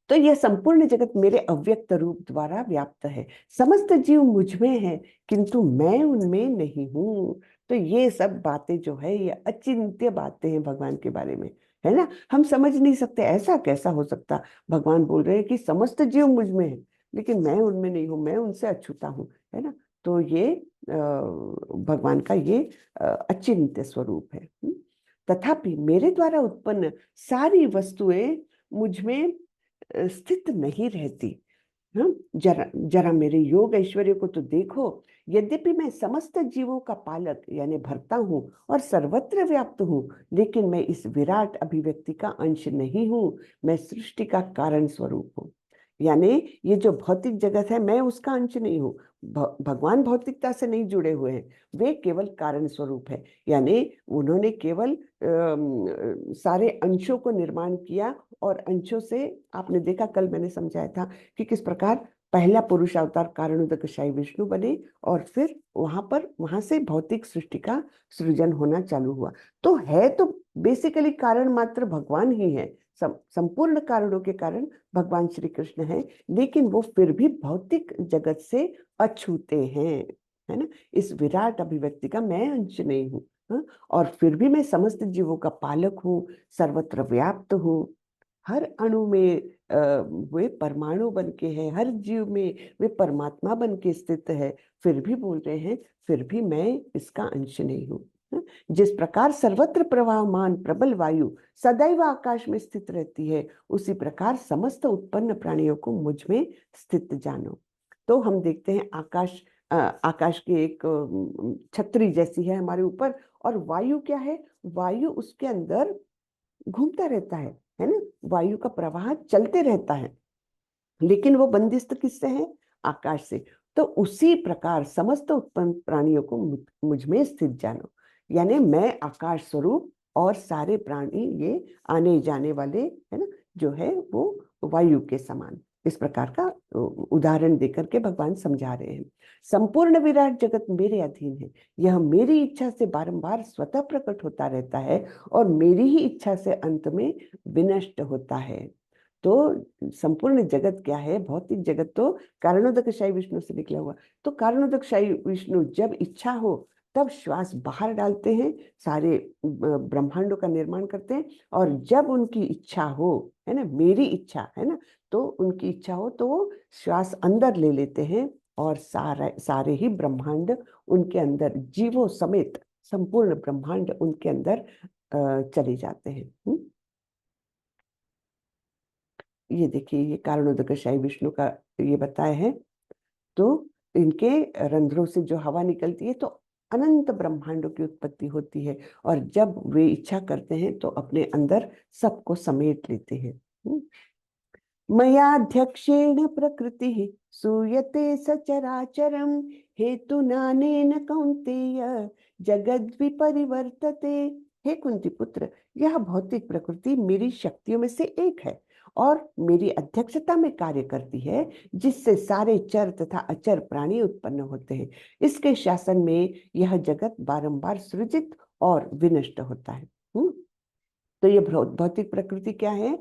तो यह संपूर्ण जगत मेरे अव्यक्त रूप द्वारा व्याप्त है। समस्त जीव मुझ में है, किंतु मैं उनमें नहीं हूँ। तो ये सब बातें जो है ये अचिंत्य बातें हैं भगवान के बारे में, है ना। हम समझ नहीं सकते, ऐसा कैसा हो सकता। भगवान बोल रहे हैं कि समस्त जीव मुझ में है, लेकिन मैं उनमें नहीं हूँ, मैं उनसे अछूता हूँ, है ना। तो ये भगवान का ये अचिंत्य स्वरूप है। तथापि मेरे द्वारा उत्पन्न सारी वस्तुएं मुझ में स्थित नहीं रहती। हाँ, जरा जरा मेरे योग ऐश्वर्य को तो देखो। यद्यपि मैं समस्त जीवों का पालक यानी भरता हूँ और सर्वत्र व्याप्त हूँ, लेकिन मैं इस विराट अभिव्यक्ति का अंश नहीं हूँ। मैं सृष्टि का कारण स्वरूप हूँ। यानी ये जो भौतिक जगत है, मैं उसका अंश नहीं हूँ। भगवान भौतिकता से नहीं जुड़े हुए हैं, वे केवल कारण स्वरूप है। यानी उन्होंने केवल सारे अंशों को निर्माण किया, और अंशों से आपने देखा, कल मैंने समझाया था कि किस प्रकार पहला पुरुष अवतार कारणोदकशाही विष्णु बने, और फिर वहां से भौतिक सृष्टि का सृजन होना चालू हुआ। तो है तो बेसिकली कारण मात्र भगवान ही है, संपूर्ण कारणों के कारण भगवान श्री कृष्ण है, लेकिन वो फिर भी भौतिक जगत से अछूते हैं, है ना। इस विराट अभिव्यक्ति का मैं अंश नहीं हूँ। हाँ? और फिर भी मैं समस्त जीवों का पालक हूँ, सर्वत्र व्याप्त हूँ। हर अणु में वे परमाणु बन के हैं, हर जीव में वे परमात्मा बन के स्थित है। फिर भी बोल रहे हैं, फिर भी मैं इसका अंश नहीं हूँ। जिस प्रकार सर्वत्र प्रवाहमान प्रबल वायु सदैव आकाश में स्थित रहती है, उसी प्रकार समस्त उत्पन्न प्राणियों को मुझ में स्थित जानो। तो हम देखते हैं आकाश की एक छतरी जैसी है हमारे ऊपर, और वायु क्या है, वायु उसके अंदर घूमता रहता है ना। वायु का प्रवाह चलते रहता है, लेकिन वो बंदिस्त किससे है, आकाश से। तो उसी प्रकार समस्त उत्पन्न प्राणियों को मुझ में स्थित जानो। यानी मैं आकाश स्वरूप, और सारे प्राणी ये आने जाने वाले, है ना, जो है वो वायु के समान। इस प्रकार का उदाहरण देकर के भगवान समझा रहे हैं। संपूर्ण विराट जगत मेरे अधीन है। यह मेरी इच्छा से बारंबार स्वतः प्रकट होता रहता है, और मेरी ही इच्छा से अंत में विनष्ट होता है। तो संपूर्ण जगत क्या है, भौतिक जगत तो कारणोदकशाही विष्णु से निकला हुआ। तो कारणोदकशाही विष्णु जब इच्छा हो तब श्वास बाहर डालते हैं, सारे ब्रह्मांडों का निर्माण करते हैं। और जब उनकी इच्छा हो, है ना, मेरी इच्छा है ना, तो उनकी इच्छा हो तो वो श्वास अंदर ले लेते हैं, और सारे ही ब्रह्मांड उनके अंदर, जीवों समेत संपूर्ण ब्रह्मांड उनके अंदर चले जाते हैं। ये देखिए, ये कारणोदकशाही विष्णु का ये बताया है। तो इनके रंध्रों से जो हवा निकलती है, तो अनंत ब्रह्मांडों की उत्पत्ति होती है, और जब वे इच्छा करते हैं तो अपने अंदर सबको समेट लेते हैं। मयाध्यक्षेण प्रकृति सूयते सचराचरम हेतु नानेन कौन्तेय जगद विपरिवर्तते। हे कुंती पुत्र, यह भौतिक प्रकृति मेरी शक्तियों में से एक है, और मेरी अध्यक्षता में कार्य करती है, जिससे सारे चर तथा अचर प्राणी उत्पन्न होते हैं। इसके शासन में यह जगत बारंबार सृजित और विनष्ट होता है। तो ये भौतिक प्रकृति क्या है,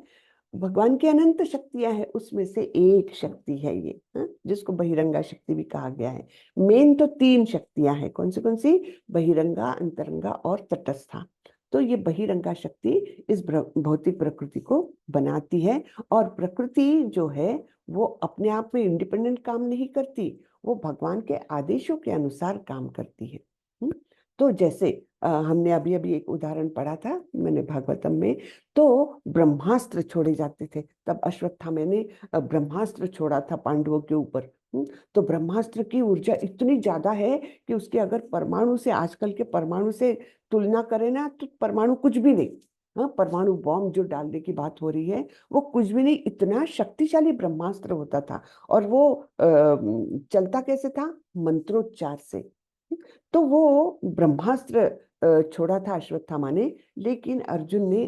भगवान की अनंत शक्तियां हैं, उसमें से एक शक्ति है ये, जिसको बहिरंगा शक्ति भी कहा गया है। मेन तो 3 शक्तियां हैं, कौन सी, बहिरंगा, अंतरंगा और तटस्था। तो ये बहिरंगा शक्ति इस भौतिक प्रकृति को बनाती है, और प्रकृति जो है वो अपने आप में इंडिपेंडेंट काम नहीं करती, वो भगवान के आदेशों के अनुसार काम करती है। तो जैसे हमने अभी अभी एक उदाहरण पढ़ा था मैंने भागवतम में, तो ब्रह्मास्त्र छोड़े जाते थे, तब अश्वत्थामा ने ब्रह्मास्त्र छोड़ा था पांडवों के ऊपर। तो ब्रह्मास्त्र की ऊर्जा इतनी ज्यादा है कि उसके अगर परमाणु से, आजकल के परमाणु से तुलना करें ना, तो परमाणु कुछ भी नहीं। हाँ, परमाणु बॉम्ब जो डालने की बात हो रही है वो कुछ भी नहीं, इतना शक्तिशाली ब्रह्मास्त्र होता था। और वो चलता कैसे था, मंत्रोच्चार से। तो वो ब्रह्मास्त्र छोड़ा था अश्वत्थामा ने, लेकिन अर्जुन ने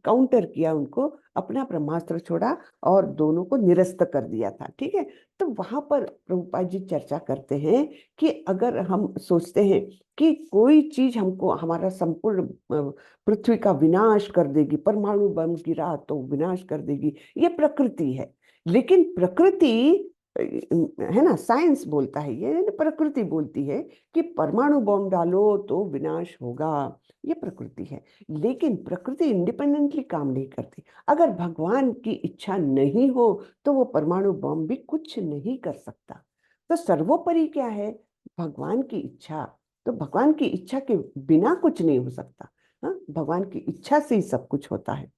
काउंटर किया उनको, अपना ब्रह्मास्त्र छोड़ा और दोनों को निरस्त कर दिया था। ठीक है, तो वहां पर प्रभुपाद जी चर्चा करते हैं कि अगर हम सोचते हैं कि कोई चीज हमको हमारा संपूर्ण पृथ्वी का विनाश कर देगी, परमाणु बम गिरा तो विनाश कर देगी, ये प्रकृति है। लेकिन प्रकृति है ना, साइंस बोलता है, ये प्रकृति बोलती है कि परमाणु बम डालो तो विनाश होगा, ये प्रकृति है। लेकिन प्रकृति इंडिपेंडेंटली काम नहीं करती। अगर भगवान की इच्छा नहीं हो तो वो परमाणु बम भी कुछ नहीं कर सकता। तो सर्वोपरि क्या है? भगवान की इच्छा। तो भगवान की इच्छा के बिना कुछ नहीं हो सकता। हाँ, भगवान की इच्छा से ही सब कुछ होता है।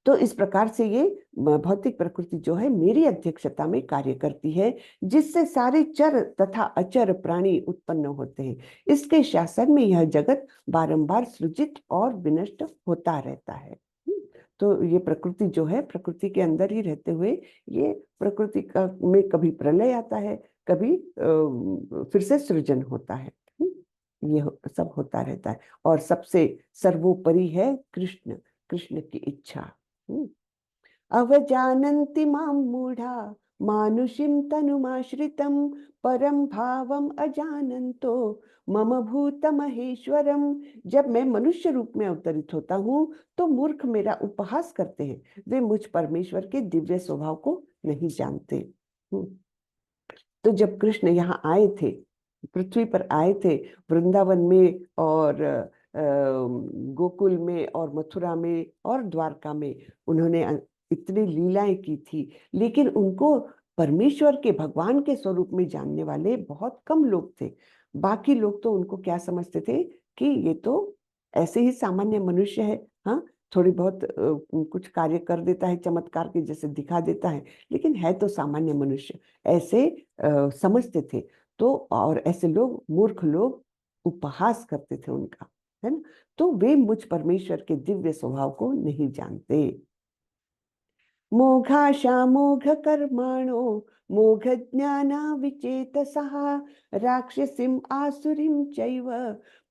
तो इस प्रकार से ये भौतिक प्रकृति जो है मेरी अध्यक्षता में कार्य करती है, जिससे सारे चर तथा अचर प्राणी उत्पन्न होते हैं। इसके शासन में यह जगत बारंबार सृजित और विनष्ट होता रहता है। तो ये प्रकृति जो है, प्रकृति के अंदर ही रहते हुए ये प्रकृति का में कभी प्रलय आता है, कभी फिर से सृजन होता है। ये सब होता रहता है। और सबसे सर्वोपरि है कृष्ण, कृष्ण की इच्छा। अवजानन्ति मां मूढ़ा मानुषीं तनुमाश्रितं परम भावम अजानन्तो मम भूत महेश्वरम। जब मैं मनुष्य रूप में अवतरित होता हूँ तो मूर्ख मेरा उपहास करते हैं, वे मुझ परमेश्वर के दिव्य स्वभाव को नहीं जानते। तो जब कृष्ण यहाँ आए थे, पृथ्वी पर आए थे, वृंदावन में और गोकुल में और मथुरा में और द्वारका में उन्होंने इतनी लीलाएं की थी, लेकिन उनको परमेश्वर के, भगवान के स्वरूप में जानने वाले बहुत कम लोग थे। बाकी लोग तो उनको क्या समझते थे कि ये तो ऐसे ही सामान्य मनुष्य है, हाँ, थोड़ी बहुत कुछ कार्य कर देता है, चमत्कार के जैसे दिखा देता है, लेकिन है तो सामान्य मनुष्य, ऐसे समझते थे। तो और ऐसे लोग, मूर्ख लोग, उपहास करते थे उनका, है ना। तो वे मुझ परमेश्वर के दिव्य स्वभाव को नहीं जानते। मोघाशा मोघ कर्माणो मोघ ज्ञाना विचेतसः राक्षसीम आसुरीम चैव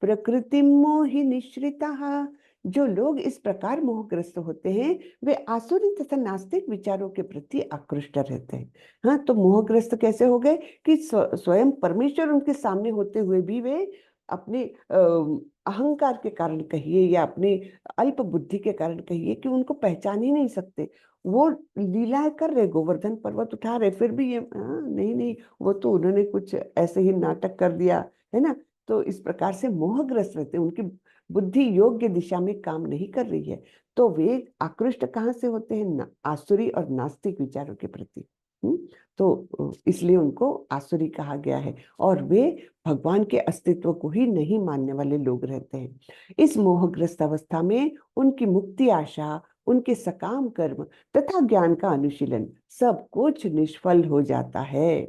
प्रकृतिम मोहि निश्रितः। जो लोग इस प्रकार मोहग्रस्त होते हैं वे आसुरी तथा नास्तिक विचारों के प्रति आकृष्ट रहते हैं। हाँ, तो मोहग्रस्त कैसे हो गए कि स्वयं परमेश्वर उनके सामने होते हुए भी वे अपने अहंकार के कारण कहिए या अपनी अल्प बुद्धि के कारण कहिए कि उनको पहचान ही नहीं सकते। वो लीलाएं कर रहे, गोवर्धन पर्वत उठा रहे, फिर भी ये नहीं नहीं, वो तो उन्होंने कुछ ऐसे ही नाटक कर दिया, है ना। तो इस प्रकार से मोहग्रस्त रहते, उनकी बुद्धि योग्य दिशा में काम नहीं कर रही है। तो वे आकृष्ट कहाँ से होते हैं? आसुरी और नास्तिक विचारों के प्रति। तो इसलिए उनको आसुरी कहा गया है, और वे भगवान के अस्तित्व को ही नहीं मानने वाले लोग रहते हैं। इस मोहग्रस्त अवस्था में उनकी मुक्ति आशा, उनके सकाम कर्म तथा ज्ञान का अनुशीलन सब कुछ निष्फल हो जाता है।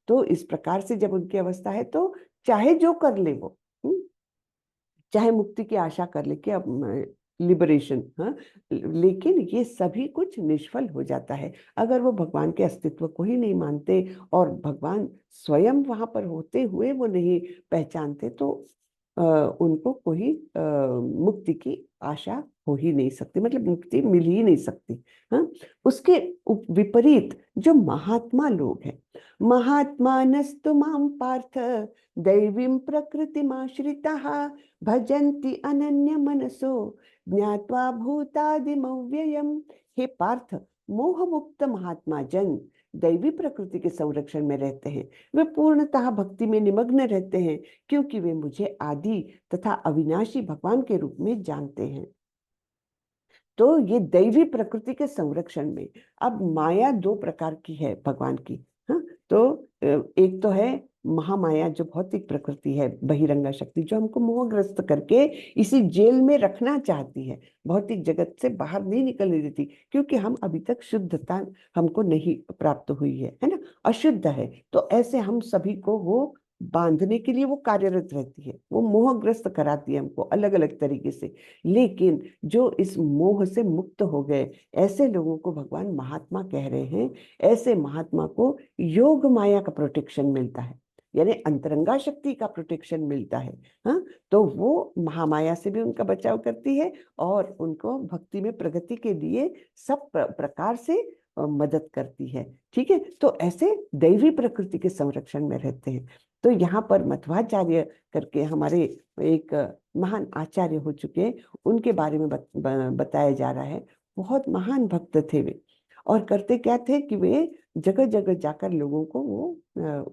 तो इस प्रकार से जब उनकी अवस्था है तो चाहे जो कर ले वो, चाहे मुक्ति की आशा कर ले कि अब लिबरेशन, हाँ, लेकिन ये सभी कुछ निष्फल हो जाता है अगर वो भगवान के अस्तित्व को ही नहीं मानते और भगवान स्वयं वहां पर होते हुए वो नहीं पहचानते। तो उनको कोई मुक्ति की आशा हो ही नहीं सकती, मतलब मुक्ति मिल ही नहीं सकती। हाँ, उसके विपरीत जो महात्मा लोग हैं, महात्मानस्तु मां पार्थ दैवीं प्रकृतिमाश्रिताः भजन्ति अनन्य मनसो ज्ञात्वा भूतादिमव्ययम्। हे पार्थ, मोह मुक्त महात्मा जन दैवी प्रकृति के संरक्षण में रहते हैं। वे पूर्णतः भक्ति में निमग्न रहते हैं क्योंकि वे मुझे आदि तथा अविनाशी भगवान के रूप में जानते हैं। तो ये दैवी प्रकृति के संरक्षण में, अब माया दो प्रकार की है भगवान की। हाँ, तो एक तो है महामाया जो भौतिक प्रकृति है, बहिरंगा शक्ति, जो हमको मोहग्रस्त करके इसी जेल में रखना चाहती है, भौतिक जगत से बाहर नहीं निकलने देती, क्योंकि हम अभी तक शुद्धता हमको नहीं प्राप्त हुई है ना, अशुद्ध है। तो ऐसे हम सभी को वो बांधने के लिए वो कार्यरत रहती है, वो मोहग्रस्त कराती है हमको अलग अलग तरीके से। लेकिन जो इस मोह से मुक्त हो गए, ऐसे लोगों को भगवान महात्मा कह रहे हैं। ऐसे महात्मा को योग माया का प्रोटेक्शन मिलता है। यानी अंतरंगा शक्ति का प्रोटेक्शन मिलता है। हाँ, तो वो महामाया से भी उनका बचाव करती है और उनको भक्ति में प्रगति के लिए सब प्रकार से मदद करती है। ठीक है, तो ऐसे दैवी प्रकृति के संरक्षण में रहते हैं। तो यहाँ पर मध्वाचार्य करके हमारे एक महान आचार्य हो चुके हैं, उनके बारे में बताया जा रहा है। बहुत महान भक्त थे वे, और करते क्या थे कि वे जगह जगह जाकर लोगों को वो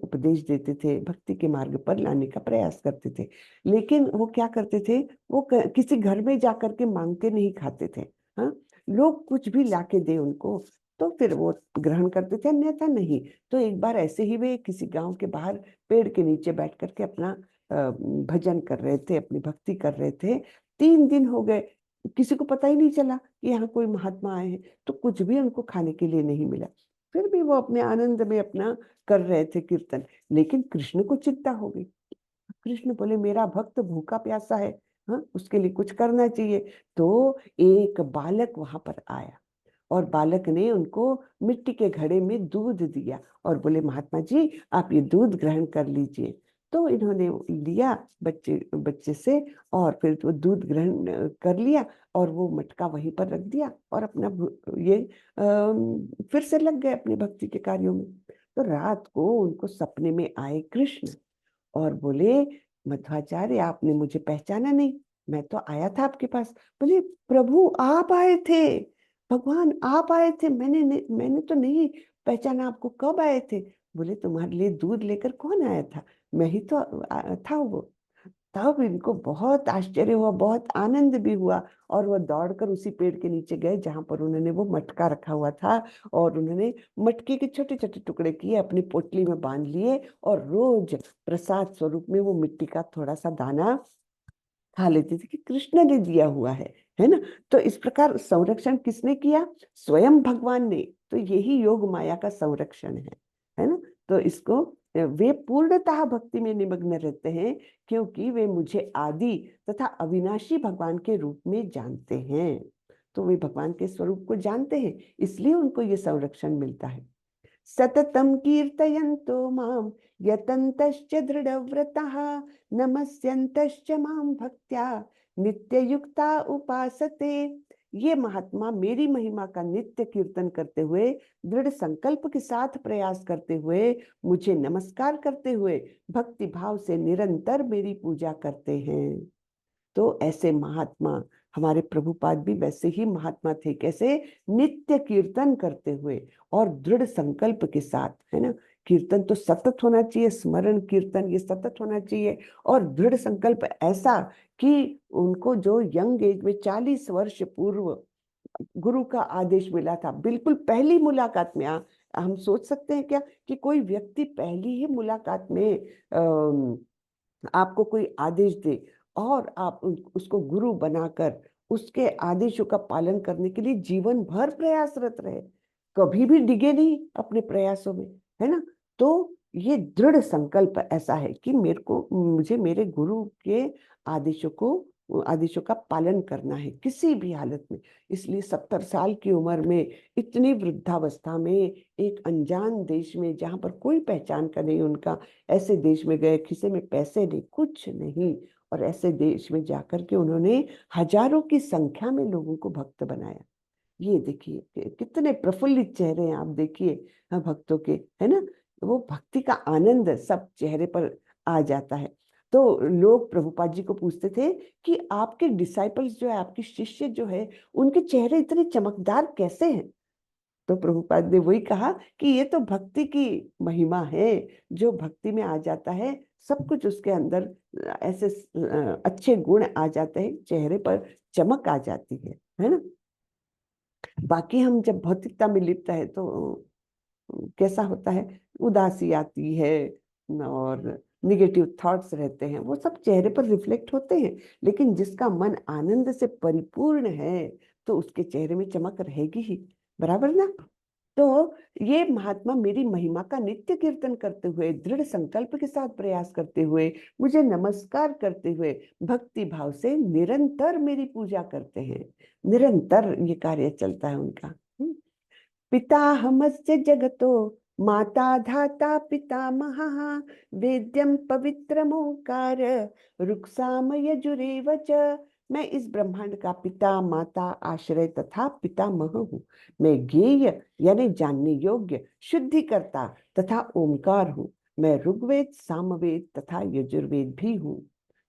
उपदेश देते थे, भक्ति के मार्ग पर लाने का प्रयास करते थे। लेकिन वो क्या करते थे, वो किसी घर में जाकर के मांग के नहीं खाते थे। हाँ, लोग कुछ भी लाके दे उनको तो फिर वो ग्रहण करते थे, अन्यथा नहीं। तो एक बार ऐसे ही वे किसी गांव के बाहर पेड़ के नीचे बैठ करके अपना भजन कर रहे थे, अपनी भक्ति कर रहे थे। 3 दिन हो गए, किसी को पता ही नहीं चला कि यहाँ कोई महात्मा आए हैं, तो कुछ भी उनको खाने के लिए नहीं मिला। फिर भी वो अपने आनंद में अपना कर रहे थे कीर्तन। लेकिन कृष्ण को चिंता हो गई। कृष्ण बोले मेरा भक्त भूखा प्यासा है, हाँ, उसके लिए कुछ करना चाहिए। तो एक बालक वहां पर आया और बालक ने उनको मिट्टी के घड़े में दूध दिया और बोले महात्मा जी आप ये दूध ग्रहण कर लीजिए। तो इन्होंने लिया बच्चे से और फिर वो दूध ग्रहण कर लिया और वो मटका वहीं पर रख दिया और अपना ये फिर से लग गए अपनी भक्ति के कार्यों में। तो रात को उनको सपने में आए कृष्ण और बोले मध्वाचार्य आपने मुझे पहचाना नहीं, मैं तो आया था आपके पास। बोले प्रभु आप आए थे, भगवान आप आए थे, मैंने तो नहीं पहचाना आपको, कब आए थे? बोले तुम्हारे लिए दूध लेकर कौन आया था, मैं ही तो था वो। तब इनको बहुत आश्चर्य हुआ, बहुत आनंद भी हुआ और वो दौड़कर उसी पेड़ के नीचे गए जहां पर उन्होंने वो मटका रखा हुआ था और उन्होंने मटके के छोटे छोटे टुकड़े किए, अपनी पोटली में बांध लिए और रोज प्रसाद स्वरूप में वो मिट्टी का थोड़ा सा दाना खा लेते थे कि कृष्ण ने दिया हुआ है ना। तो इस प्रकार संरक्षण किसने किया? स्वयं भगवान ने। तो यही योग माया का संरक्षण है ना। तो इसको वे पूर्णतः भक्ति में निमग्न रहते हैं क्योंकि वे मुझे आदि तथा अविनाशी भगवान के रूप में जानते हैं। तो वे भगवान के स्वरूप को जानते हैं, इसलिए उनको ये संरक्षण मिलता है। सततं कीर्तयन्तो मां यतन्तश्च दृढव्रतः नमस्यन्तश्च मां भक्त्या नित्ययुक्ता उपासते। ये महात्मा मेरी महिमा का नित्य कीर्तन करते हुए, दृढ़ संकल्प के साथ प्रयास करते हुए, मुझे नमस्कार करते हुए भक्ति भाव से निरंतर मेरी पूजा करते हैं। तो ऐसे महात्मा हमारे प्रभुपाद भी वैसे ही महात्मा थे। कैसे? नित्य कीर्तन करते हुए और दृढ़ संकल्प के साथ, है ना। कीर्तन तो सतत होना चाहिए, स्मरण कीर्तन ये सतत होना चाहिए और दृढ़ संकल्प ऐसा कि उनको जो यंग एज में 40 वर्ष पूर्व गुरु का आदेश मिला था, बिल्कुल पहली मुलाकात में। हम सोच सकते हैं क्या कि कोई व्यक्ति पहली ही मुलाकात में आपको कोई आदेश दे और आप उसको गुरु बनाकर उसके आदेशों का पालन करने के लिए जीवन भर प्रयासरत रहे, कभी भी डिगे नहीं अपने प्रयासों में, है ना। तो ये दृढ़ संकल्प ऐसा है कि मुझे मेरे गुरु के आदेशों का पालन करना है किसी भी हालत में। इसलिए 70 साल की उम्र में, इतनी वृद्धावस्था में, एक अनजान देश में जहां पर कोई पहचान का नहीं उनका, ऐसे देश में गए, खिसे में पैसे नहीं, कुछ नहीं, और ऐसे देश में जाकर के उन्होंने हजारों की संख्या में लोगों को भक्त बनाया। ये देखिए कितने प्रफुल्लित चेहरे हैं, आप देखिए हाँ भक्तों के, है ना। वो भक्ति का आनंद सब चेहरे पर आ जाता है। तो लोग प्रभुपाद जी को पूछते थे कि आपके डिसाइपल्स जो है, आपके शिष्य जो है, उनके चेहरे इतने चमकदार कैसे हैं? तो प्रभुपाद ने वही कहा कि ये तो भक्ति की महिमा है। जो भक्ति में आ जाता है, सब कुछ उसके अंदर ऐसे अच्छे गुण आ जाते हैं, चेहरे पर चमक आ जाती है ना। बाकी हम जब भौतिकता में लिप्त है तो कैसा होता है, उदासी आती है और निगेटिव थॉट्स रहते हैं, वो सब चेहरे पर रिफ्लेक्ट होते हैं। लेकिन जिसका मन आनंद से परिपूर्ण है तो उसके चेहरे में चमक रहेगी ही, बराबर ना। तो ये महात्मा मेरी महिमा का नित्य कीर्तन करते हुए, दृढ़ संकल्प के साथ प्रयास करते हुए, मुझे नमस्कार करते हुए भक्ति भाव से निरंतर मेरी पूजा करते हैं। निरंतर ये कार्य चलता है उनका। पिताहमस्य जगतो माता धाता पितामहः वेद्यं पवित्रमोंकार रुक्साम यजुरेव च। मैं इस ब्रह्मांड का पिता, माता, आश्रय तथा पितामह हूँ। मैं ज्ञेय यानी जानने योग्य, शुद्धिकर्ता तथा ओमकार हूँ। मैं ऋग्वेद, सामवेद तथा यजुर्वेद भी हूँ।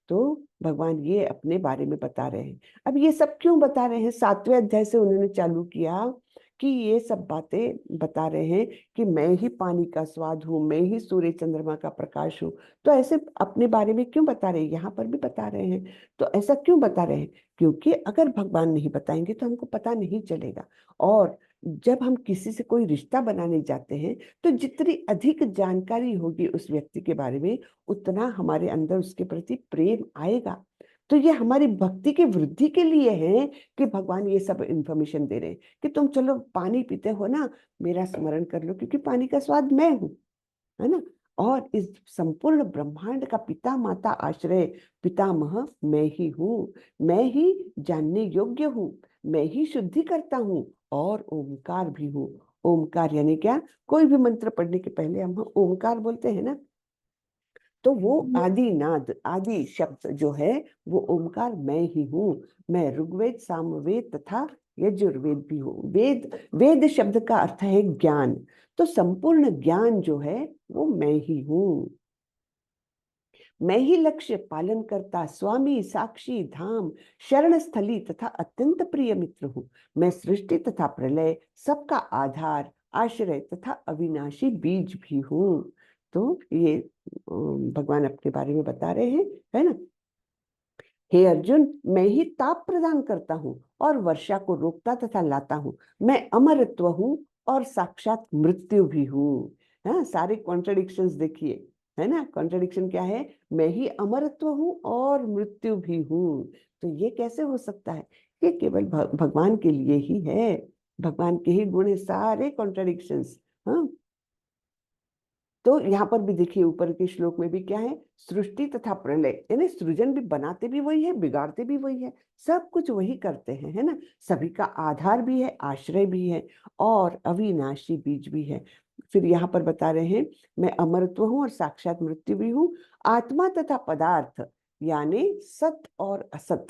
तो भगवान ये अपने बारे में बता रहे हैं। अब ये सब क्यों बता रहे हैं? 7वें अध्याय से उन्होंने चालू किया कि ये सब बातें बता रहे हैं कि मैं ही पानी का स्वाद हूँ, मैं ही सूर्य चंद्रमा का प्रकाश हूँ। तो ऐसे अपने बारे में क्यों बता रहे हैं? यहाँ पर भी बता रहे हैं। तो ऐसा क्यों बता रहे हैं? क्योंकि अगर भगवान नहीं बताएंगे तो हमको पता नहीं चलेगा। और जब हम किसी से कोई रिश्ता बनाने जाते हैं तो जितनी अधिक जानकारी होगी उस व्यक्ति के बारे में, उतना हमारे अंदर उसके प्रति प्रेम आएगा। तो ये हमारी भक्ति की वृद्धि के लिए है कि भगवान ये सब इंफॉर्मेशन दे रहे हैं कि तुम चलो पानी पीते हो ना, मेरा स्मरण कर लो, क्योंकि पानी का स्वाद मैं हूँ, है ना। और इस संपूर्ण ब्रह्मांड का पिता, माता, आश्रय, पितामह मैं ही हूँ। मैं ही जानने योग्य हूँ, मैं ही शुद्धि करता हूँ और ओमकार भी हूँ। ओमकार यानी क्या? कोई भी मंत्र पढ़ने के पहले हम ओमकार बोलते हैं ना, तो वो आदि नाद, आदि शब्द जो है वो ओमकार मैं ही हूँ। मैं ऋग्वेद, सामवेद तथा यजुर्वेद भी हूँ। वेद, वेद शब्द का अर्थ है ज्ञान। तो संपूर्ण ज्ञान जो है वो मैं ही हूँ। मैं ही लक्ष्य, पालन करता, स्वामी, साक्षी, धाम, शरण स्थली तथा अत्यंत प्रिय मित्र हूँ। मैं सृष्टि तथा प्रलय, सबका आधार, आश्रय तथा अविनाशी बीज भी हूँ। तो ये भगवान अपने बारे में बता रहे हैं, है ना। हे अर्जुन, मैं ही ताप प्रदान करता हूँ और वर्षा को रोकता तथा लाता हूँ। मैं अमरत्व हूँ और साक्षात मृत्यु भी हूँ। हाँ, सारे कॉन्ट्रडिक्शंस देखिए, है ना। कॉन्ट्रडिक्शन क्या है? मैं ही अमरत्व हूँ और मृत्यु भी हूँ। तो ये कैसे हो सकता है? ये केवल भगवान के लिए ही है। भगवान के ही गुण है सारे कॉन्ट्रडिक्शंस। हाँ, तो यहाँ पर भी देखिए ऊपर के श्लोक में भी क्या है? सृष्टि तथा प्रलय, यानी सृजन भी, बनाते भी वही है, बिगाड़ते भी वही है, सब कुछ वही करते हैं, है ना। सभी का आधार भी है, आश्रय भी है और अविनाशी बीज भी है। फिर यहाँ पर बता रहे हैं मैं अमरत्व हूँ और साक्षात मृत्यु भी हूँ। आत्मा तथा पदार्थ यानी सत्य और असत।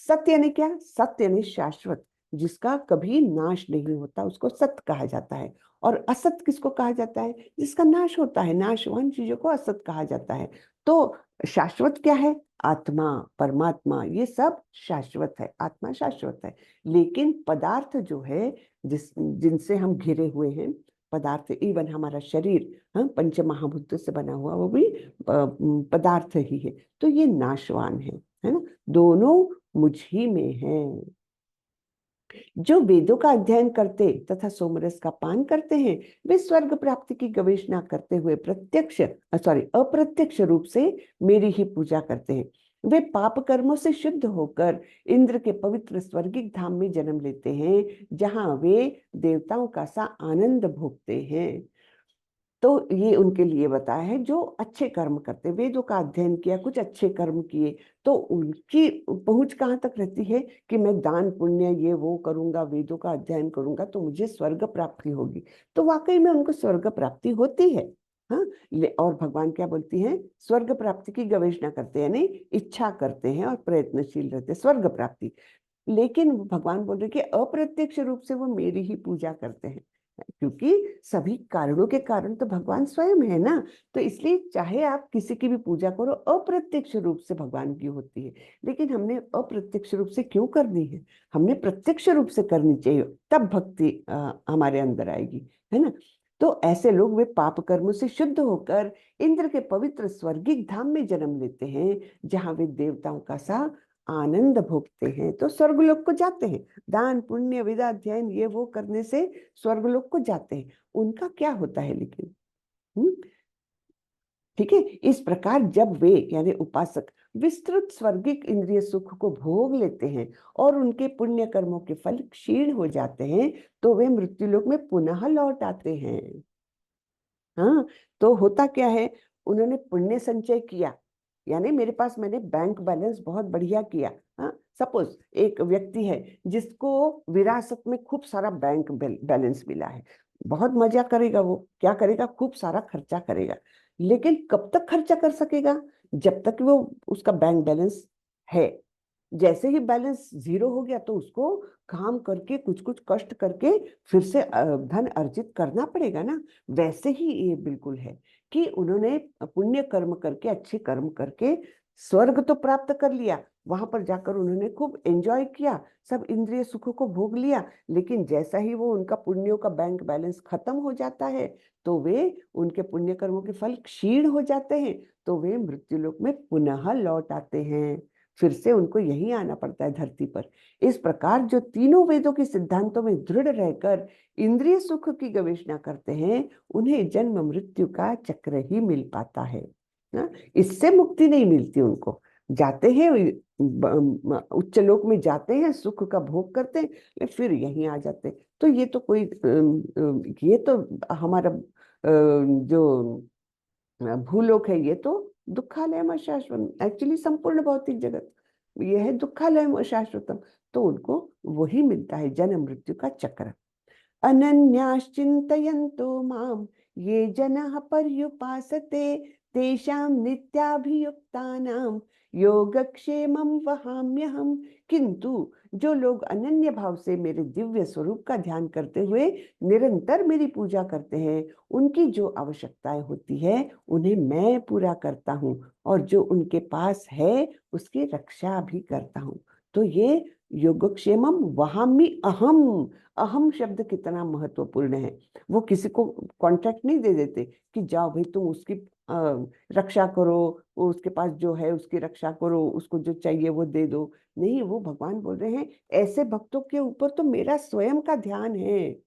सत्य यानी क्या? सत्य यानी शाश्वत, जिसका कभी नाश नहीं होता, उसको सत्य कहा जाता है। और असत किसको कहा जाता है? जिसका नाश होता है, नाशवान चीजों को असत कहा जाता है। तो शाश्वत क्या है? आत्मा, परमात्मा, ये सब शाश्वत है, आत्मा शाश्वत है। लेकिन पदार्थ जो है, जिनसे हम घिरे हुए हैं, पदार्थ, इवन हमारा शरीर, हाँ, पंच महाभूतों से बना हुआ, वो भी पदार्थ ही है। तो ये नाशवान है ना। दोनों मुझ ही में है। जो वेदों का अध्ययन करते तथा सोमरस का पान करते हैं, वे स्वर्ग प्राप्ति की गवेषणा करते हुए अप्रत्यक्ष रूप से मेरी ही पूजा करते हैं। वे पाप कर्मों से शुद्ध होकर इंद्र के पवित्र स्वर्गिक धाम में जन्म लेते हैं, जहां वे देवताओं का सा आनंद भोगते हैं। तो ये उनके लिए बताया है जो अच्छे कर्म करते, वेदों का अध्ययन किया, कुछ अच्छे कर्म किए, तो उनकी पहुंच कहाँ तक रहती है कि मैं दान पुण्य ये वो करूंगा, वेदों का अध्ययन करूंगा तो मुझे स्वर्ग प्राप्ति होगी। तो वाकई में उनको स्वर्ग प्राप्ति होती है। हाँ, और भगवान क्या बोलती हैं? स्वर्ग प्राप्ति की गवेषणा करते हैं, यानी इच्छा करते हैं और प्रयत्नशील रहते हैं स्वर्ग प्राप्ति। लेकिन भगवान बोल रहे कि अप्रत्यक्ष रूप से वो मेरी ही पूजा करते हैं, क्योंकि सभी कारणों के कारण तो भगवान स्वयं है ना। तो इसलिए चाहे आप किसी की भी पूजा करो, अप्रत्यक्ष रूप से भगवान की होती है। लेकिन हमने अप्रत्यक्ष रूप से क्यों करनी है? हमने प्रत्यक्ष रूप से करनी चाहिए, तब भक्ति हमारे अंदर आएगी, है ना। तो ऐसे लोग वे पाप कर्मों से शुद्ध होकर इंद्र के पवित्र स्वर्गिक धाम में जन्म लेते हैं, जहां वे देवताओं का सा आनंद भोगते हैं। तो स्वर्गलोक को जाते हैं, दान पुण्य विद्या अध्ययन ये वो करने से स्वर्गलोक को जाते हैं। उनका क्या होता है लेकिन? ठीक है। इस प्रकार जब वे यानी उपासक विस्तृत स्वर्गिक इंद्रिय सुख को भोग लेते हैं और उनके पुण्य कर्मों के फल क्षीण हो जाते हैं, तो वे मृत्युलोक में पुनः लौट आते हैं। हाँ, तो होता क्या है? उन्होंने पुण्य संचय किया, यानी मेरे पास, मैंने बैंक बैलेंस बहुत बढ़िया किया। हाँ, सपोज एक व्यक्ति है जिसको विरासत में खूब सारा बैंक बैलेंस मिला है, बहुत मजा करेगा, वो क्या करेगा, खूब सारा खर्चा करेगा। लेकिन कब तक खर्चा कर सकेगा? जब तक वो उसका बैंक बैलेंस है। जैसे ही बैलेंस जीरो हो गया तो उसको काम करके, कुछ कुछ कष्ट करके फिर से धन अर्जित करना पड़ेगा ना। वैसे ही ये बिल्कुल है कि उन्होंने पुण्य कर्म करके, अच्छे कर्म करके स्वर्ग तो प्राप्त कर लिया, वहां पर जाकर उन्होंने खूब एंजॉय किया, सब इंद्रिय सुखों को भोग लिया। लेकिन जैसा ही वो उनका पुण्यों का बैंक बैलेंस खत्म हो जाता है तो वे, उनके पुण्य कर्मों के फल क्षीण हो जाते हैं, तो वे मृत्युलोक में पुनः लौट आते हैं। फिर से उनको यही आना पड़ता है धरती पर। इस प्रकार जो तीनों वेदों के सिद्धांतों में दृढ़ रहकर इंद्रिय सुख की गवेषणा करते हैं, उन्हें जन्म मृत्यु का चक्र ही मिल पाता है ना। इससे मुक्ति नहीं मिलती उनको। जाते हैं उच्च लोक में, जाते हैं, सुख का भोग करते हैं, फिर यहीं आ जाते हैं। तो ये तो कोई ये तो हमारा जो भूलोक है, ये तो दुखालयम अशाश्वतम, एक्चुअली संपूर्ण भौतिक जगत ये है दुखालयम अशाश्वतम। तो उनको वही मिलता है, जन्म मृत्यु का चक्र। अनन्याश्चिन्तयन्तो माम ये जनः पर्युपासते तेषां नित्याभियुक्तानां योगक्षेमं वहाम्यहम्। किंतु जो लोग अनन्य भाव से मेरे दिव्य स्वरूप का ध्यान करते हुए निरंतर मेरी पूजा करते हैं, उनकी जो आवश्यकताएं होती है उन्हें मैं पूरा करता हूँ, और जो उनके पास है उसकी रक्षा भी करता हूँ। तो ये योगक्षेमम वहाम्य अहम। अहम शब्द कितना महत्वपूर्ण है। वो किसी को कॉन्ट्रैक्ट नहीं दे देते कि जाओ भाई तुम उसकी रक्षा करो, वो उसके पास जो है उसकी रक्षा करो, उसको जो चाहिए वो दे दो। नहीं, वो भगवान बोल रहे हैं ऐसे भक्तों के ऊपर तो मेरा स्वयं का ध्यान है।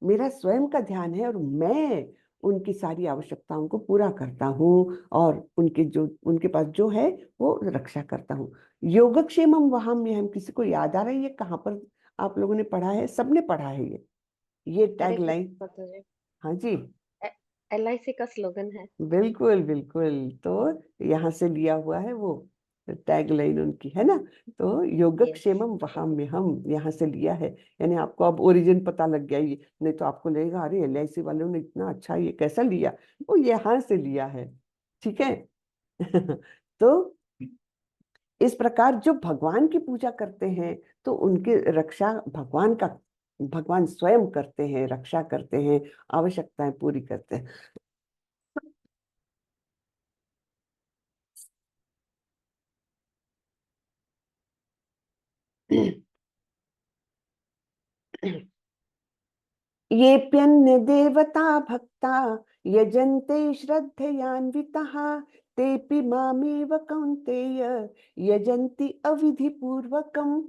मेरा स्वयं का ध्यान है, और मैं उनकी सारी आवश्यकताओं को पूरा करता हूँ, और उनके पास जो है वो रक्षा करता हूँ। योगक्षेमम वहाम्य, हम किसी को याद आ रहा है ये कहाँ पर आप लोगों ने पढ़ा है? सबने पढ़ा है ये हरे टैग लाइन। कृष्ण माता जी। हाँ जी, LIC का स्लोगन है। बिल्कुल बिल्कुल। तो यहाँ से लिया हुआ है वो टैग लाइन उनकी, है ना। तो यस। योगक्षेमम वहाम्य हम यहाँ से लिया है। यानी आपको अब ओरिजिन पता लग गया ये, नहीं तो आपको लगेगा अरे LIC वालों ने इतना अच्छा ये कैसा लिया। वो यहाँ से लिया है, ठीक है। तो इस प्रकार जो भगवान की पूजा करते हैं तो उनकी रक्षा भगवान स्वयं करते हैं, रक्षा करते हैं, आवश्यकताएं पूरी करते हैं। येऽप्यन्य देवता भक्ता यजन्ते श्रद्धयान्विताः तेऽपि मामेव कौन्तेय यजन्ति अविधिपूर्वकम्।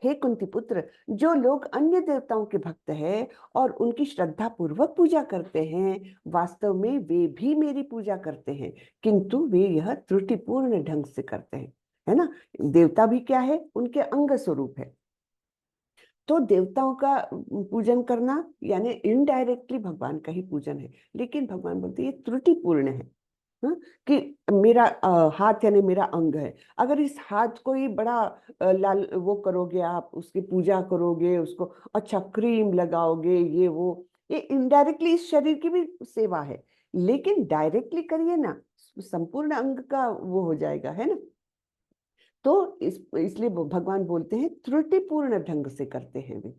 हे कुंती पुत्र, जो लोग अन्य देवताओं के भक्त हैं और उनकी श्रद्धा पूर्वक पूजा करते हैं, वास्तव में वे भी मेरी पूजा करते हैं, किंतु वे यह त्रुटिपूर्ण ढंग से करते हैं, है ना। देवता भी क्या है? उनके अंग स्वरूप है। तो देवताओं का पूजन करना यानी इनडायरेक्टली भगवान का ही पूजन है, लेकिन भगवान बोलते हैं ये त्रुटिपूर्ण है। हाँ? कि मेरा हाथ यानी मेरा अंग है, अगर इस हाथ को ही बड़ा लाल वो करोगे, आप उसकी पूजा करोगे, उसको अच्छा क्रीम लगाओगे, ये इनडायरेक्टली इस शरीर की भी सेवा है। लेकिन डायरेक्टली करिए ना, संपूर्ण अंग का वो हो जाएगा, है ना। तो इसलिए भगवान बोलते हैं त्रुटिपूर्ण ढंग से करते हैं वे।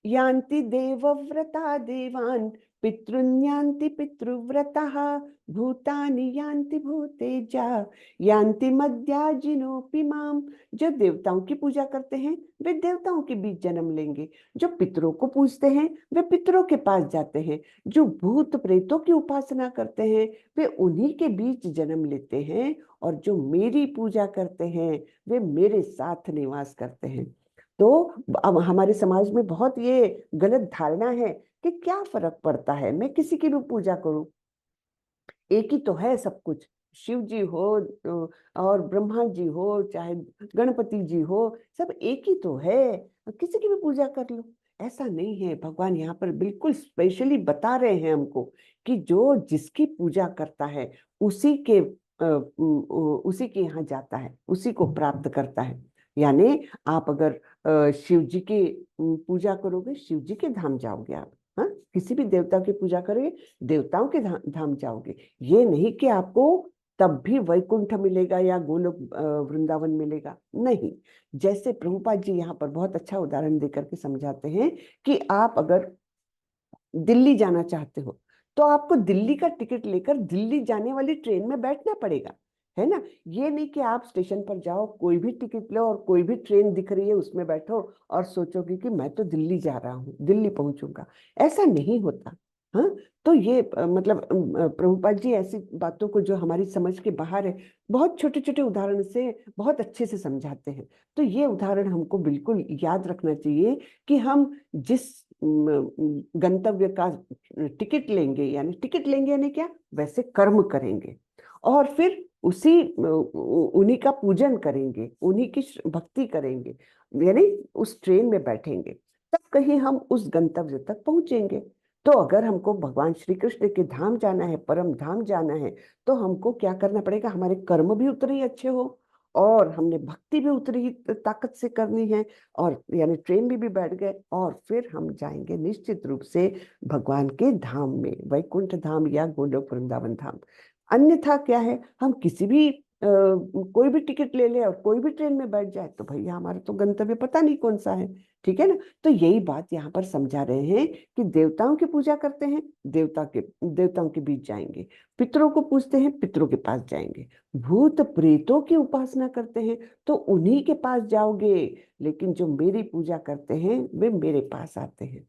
यान्ति देवव्रता देवान् पितॄन् यान्ति पितृव्रताः भूतानि यान्ति भूतेजा यान्ति मद्याजिनोऽपि माम्। जो देवताओं की पूजा करते हैं वे देवताओं के बीच जन्म लेंगे, जो पितरों को पूजते हैं वे पितरों के पास जाते हैं, जो भूत प्रेतों की उपासना करते हैं वे उन्हीं के बीच जन्म लेते हैं, और जो मेरी पूजा करते हैं वे मेरे साथ निवास करते हैं। तो अब हमारे समाज में बहुत ये गलत धारणा है कि क्या फर्क पड़ता है मैं किसी की भी पूजा करूं, एक ही तो है सब कुछ। शिव जी हो और ब्रह्मा जी हो, चाहे गणपति जी हो, सब एक ही तो है, किसी की भी पूजा कर लो। ऐसा नहीं है। भगवान यहाँ पर बिल्कुल स्पेशली बता रहे हैं हमको कि जो जिसकी पूजा करता है उसी के यहाँ जाता है, उसी को प्राप्त करता है। यानी आप अगर शिव जी की पूजा करोगे, शिव जी के धाम जाओगे आप। हाँ, किसी भी देवता की पूजा करोगे, देवताओं के धाम जाओगे। ये नहीं कि आपको तब भी वैकुंठ मिलेगा या गोलोक वृंदावन मिलेगा, नहीं। जैसे प्रभुपाद जी यहाँ पर बहुत अच्छा उदाहरण देकर के समझाते हैं कि आप अगर दिल्ली जाना चाहते हो तो आपको दिल्ली का टिकट लेकर दिल्ली जाने वाली ट्रेन में बैठना पड़ेगा, है ना। ये नहीं कि आप स्टेशन पर जाओ, कोई भी टिकट लो और कोई भी ट्रेन दिख रही है उसमें बैठो और सोचोगे कि मैं तो दिल्ली जा रहा हूँ, दिल्ली पहुंचूंगा। ऐसा नहीं होता। हाँ, तो ये मतलब प्रभुपाद जी ऐसी बातों को जो हमारी समझ के बाहर है, बहुत छोटे छोटे उदाहरण से बहुत अच्छे से समझाते हैं। तो ये उदाहरण हमको बिल्कुल याद रखना चाहिए कि हम जिस गंतव्य का टिकट लेंगे, यानी क्या, वैसे कर्म करेंगे और फिर उन्हीं का पूजन करेंगे, उन्हीं की भक्ति करेंगे, यानी उस ट्रेन में बैठेंगे, तब कहीं हम उस गंतव्य तक पहुंचेंगे। तो अगर हमको भगवान श्री कृष्ण के धाम जाना है, परम धाम जाना है, तो हमको क्या करना पड़ेगा, हमारे कर्म भी उतने ही अच्छे हो और हमने भक्ति भी उतनी ही ताकत से करनी है, और यानी ट्रेन में भी बैठ गए और फिर हम जाएंगे निश्चित रूप से भगवान के धाम में, वैकुंठ धाम या गोलोक वृंदावन धाम। अन्यथा क्या है, हम किसी भी कोई भी टिकट ले ले और कोई भी ट्रेन में बैठ जाए तो भैया हमारा तो गंतव्य पता नहीं कौन सा है। ठीक है ना। तो यही बात यहाँ पर समझा रहे हैं कि देवताओं की पूजा करते हैं, देवताओं के बीच जाएंगे, पितरों को पूजते हैं, पितरों के पास जाएंगे, भूत प्रेतों की उपासना करते हैं तो उन्हीं के पास जाओगे, लेकिन जो मेरी पूजा करते हैं वे मेरे पास आते हैं।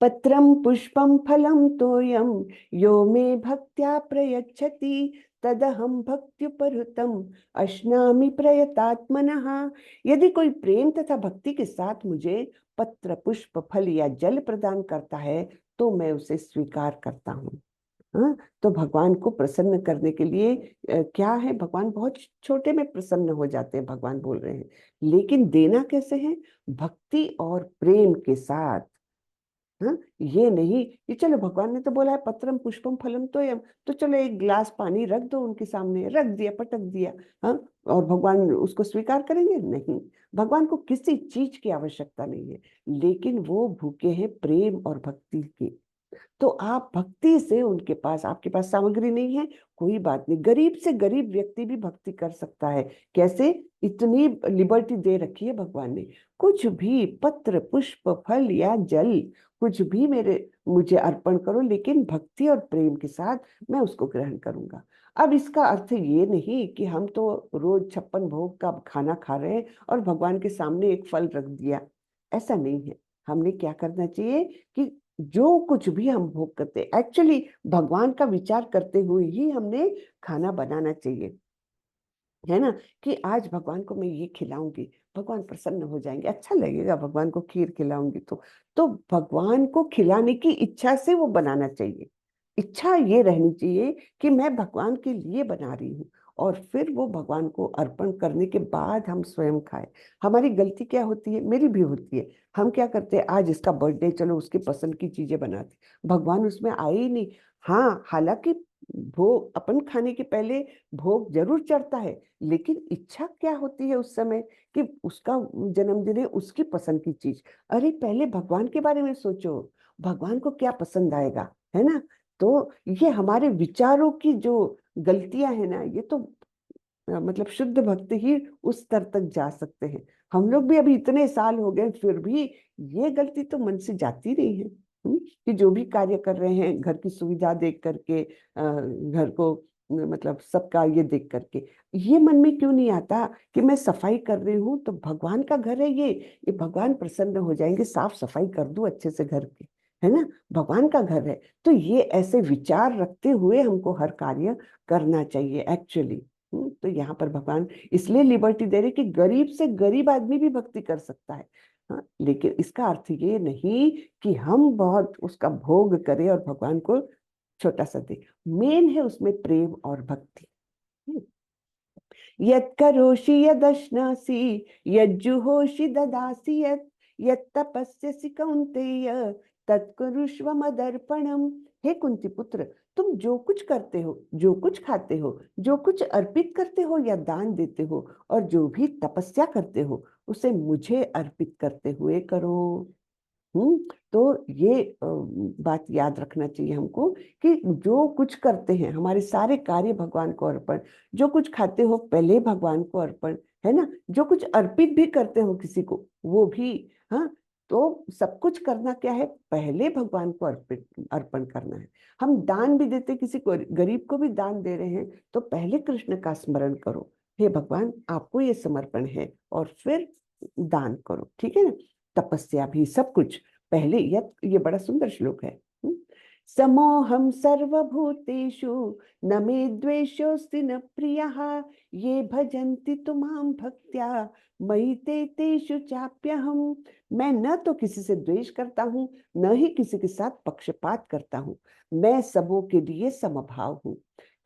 पत्रम पुष्पम फलम तोयम यो मे भक्त्या प्रयच्छति तदहम भक्त्युपहृतम अश्नामि प्रयतात्मनः। यदि कोई प्रेम तथा भक्ति के साथ मुझे पत्र, पुष्प, फल या जल प्रदान करता है तो मैं उसे स्वीकार करता हूँ। हाँ, तो भगवान को प्रसन्न करने के लिए क्या है, भगवान बहुत छोटे में प्रसन्न हो जाते हैं, भगवान बोल रहे हैं, लेकिन देना कैसे है, भक्ति और प्रेम के साथ। हाँ, ये नहीं कि चलो भगवान ने तो बोला है पत्रम पुष्पम फलम तोयम, तो चलो एक गिलास पानी रख दो उनके सामने, रख दिया, पटक दिया, हाँ, और भगवान उसको स्वीकार करेंगे, नहीं। भगवान को किसी चीज की आवश्यकता नहीं है, लेकिन वो भूखे हैं प्रेम और भक्ति के। तो आप भक्ति से उनके पास, आपके पास सामग्री नहीं है, कोई बात नहीं, गरीब से गरीब व्यक्ति भी भक्ति कर सकता है। कैसे, इतनी लिबर्टी दे रखी है भगवान ने, कुछ भी पत्र, पुष्प, फल या जल कुछ भी मुझे अर्पण करो, लेकिन भक्ति और प्रेम के साथ मैं उसको ग्रहण करूंगा। अब इसका अर्थ ये नहीं कि हम तो रोज 56 भोग का खाना खा रहे हैं और भगवान के सामने एक फल रख दिया, ऐसा नहीं है। हमने क्या करना चाहिए कि जो कुछ भी हम भोग करते हैं, एक्चुअली भगवान का विचार करते हुए ही हमने खाना बनाना चाहिए, है ना। कि आज भगवान को मैं ये खिलाऊंगी, भगवान प्रसन्न हो जाएंगे, अच्छा लगेगा भगवान को खीर खिलाऊंगी तो भगवान को खिलाने की इच्छा से वो बनाना चाहिए। इच्छा ये रहनी चाहिए कि मैं भगवान के लिए बना रही हूँ, और फिर वो भगवान को अर्पण करने के बाद हम स्वयं खाएं। हमारी गलती क्या होती है, मेरी भी होती है, हम क्या करते हैं, आज इसका बर्थडे, चलो उसकी पसंद की चीजें बनाते, भगवान उसमें आए ही नहीं। हाँ, हालांकि भोग अपन खाने के पहले भोग जरूर चढ़ता है, लेकिन इच्छा क्या होती है उस समय कि उसका जन्मदिन है, उसकी पसंद की चीज। अरे पहले भगवान के बारे में सोचो, भगवान को क्या पसंद आएगा, है ना। तो ये हमारे विचारों की जो गलतियां है ना, ये तो मतलब शुद्ध भक्त ही उस स्तर तक जा सकते हैं। हम लोग भी अभी इतने साल हो गए फिर भी ये गलती तो मन से जाती नहीं है। कि जो भी कार्य कर रहे हैं घर की सुविधा देख करके, घर को मतलब सबका ये देख करके, ये मन में क्यों नहीं आता कि मैं सफाई कर रही हूँ तो भगवान का घर है ये भगवान प्रसन्न हो जाएंगे, साफ सफाई कर दूं अच्छे से घर की, है ना, भगवान का घर है। तो ये ऐसे विचार रखते हुए हमको हर कार्य करना चाहिए एक्चुअली। तो यहाँ पर भगवान इसलिए लिबर्टी दे रहे कि गरीब से गरीब आदमी भी भक्ति कर सकता है। हाँ, लेकिन इसका अर्थ ये नहीं कि हम बहुत उसका भोग करें और भगवान को छोटा सा दे। मेन है उसमें प्रेम और भक्ति। यत् करोषि यदश्नासि यज्जुहोषि ददासि यत् तपस्यसि कौन्तेय तत्कुरुष्व मदर्पणम। हे कुंती पुत्र, तुम जो कुछ करते हो, जो कुछ खाते हो, जो कुछ अर्पित करते हो या दान देते हो, और जो भी तपस्या करते हो, उसे मुझे अर्पित करते हुए करो। तो ये बात याद रखना चाहिए हमको कि जो कुछ करते हैं, हमारे सारे कार्य भगवान को अर्पण, जो कुछ खाते हो पहले भगवान को अर्पण, है ना, जो कुछ अर्पित भी करते हो किसी को वो भी। हाँ, तो सब कुछ करना क्या है, पहले भगवान को अर्पित अर्पण करना है। हम दान भी देते, किसी को गरीब को भी दान दे रहे हैं, तो पहले कृष्ण का स्मरण करो, हे भगवान आपको ये समर्पण है, और फिर दान करो, ठीक है ना। तपस्या भी, सब कुछ पहले। ये बड़ा सुंदर श्लोक है। समोहम सर्वभूतेषु न मे द्वेषोऽस्ति न प्रियः ये भजन्ति तुमां भक्त्या मयि ते तेषु चाप्यहम्। मैं न तो किसी से द्वेष करता हूँ, न ही किसी के साथ पक्षपात करता हूँ। मैं सबों के लिए समभाव हूँ,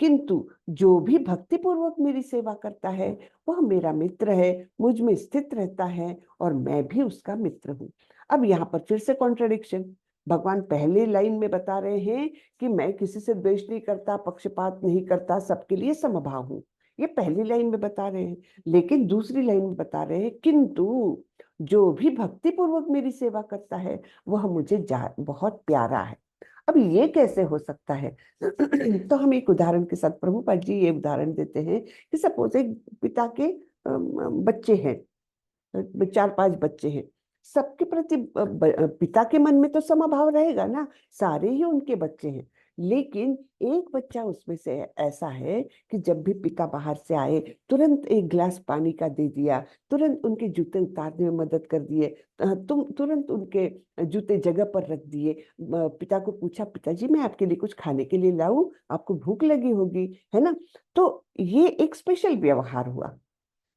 किंतु जो भी भक्ति पूर्वक मेरी सेवा करता है वह मेरा मित्र है, मुझ में स्थित रहता है, और मैं भी उसका मित्र हूँ। अब यहाँ पर फिर से कॉन्ट्रडिक्शन। भगवान पहले लाइन में बता रहे हैं कि मैं किसी से द्वेष नहीं करता, पक्षपात नहीं करता, सबके लिए समभाव हूं, ये पहली लाइन में बता रहे हैं। लेकिन दूसरी लाइन में बता रहे हैं किंतु जो भी भक्ति पूर्वक मेरी सेवा करता है वह मुझे बहुत प्यारा है। अब ये कैसे हो सकता है? तो हम एक उदाहरण के साथ, प्रभुपाद जी ये उदाहरण देते हैं कि सपोज एक पिता के बच्चे हैं, 4-5 बच्चे हैं, सबके प्रति पिता के मन में तो समभाव रहेगा ना, सारे ही उनके बच्चे हैं। लेकिन एक बच्चा उसमें से ऐसा है कि जब भी पिता बाहर से आए तुरंत एक गिलास पानी का दे दिया, तुरंत उनके जूते उतारने में मदद कर दिए, तुरंत उनके जूते जगह पर रख दिए। पिता को पूछा, पिताजी मैं आपके लिए कुछ खाने के लिए लाऊं, आपको भूख लगी होगी, है ना। तो ये एक स्पेशल व्यवहार हुआ।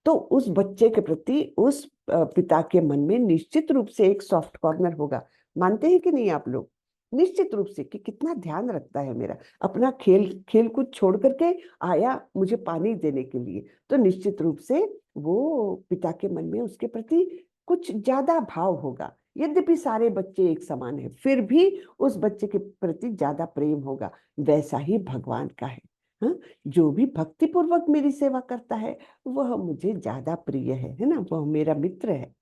तो उस बच्चे के प्रति उस पिता के मन में निश्चित रूप से एक सॉफ्ट कॉर्नर होगा। मानते हैं कि नहीं आप लोग? निश्चित रूप से, कि कितना ध्यान रखता है मेरा, अपना खेल कूद छोड़ करके आया मुझे पानी देने के लिए, तो निश्चित रूप से वो पिता के मन में उसके प्रति कुछ ज्यादा भाव होगा। यद्यपि सारे बच्चे एक समान है, फिर भी उस बच्चे के प्रति ज्यादा प्रेम होगा। वैसा ही भगवान का है। हाँ? जो भी भक्ति पूर्वक मेरी सेवा करता है वह मुझे ज्यादा प्रिय है ना, वह मेरा मित्र है।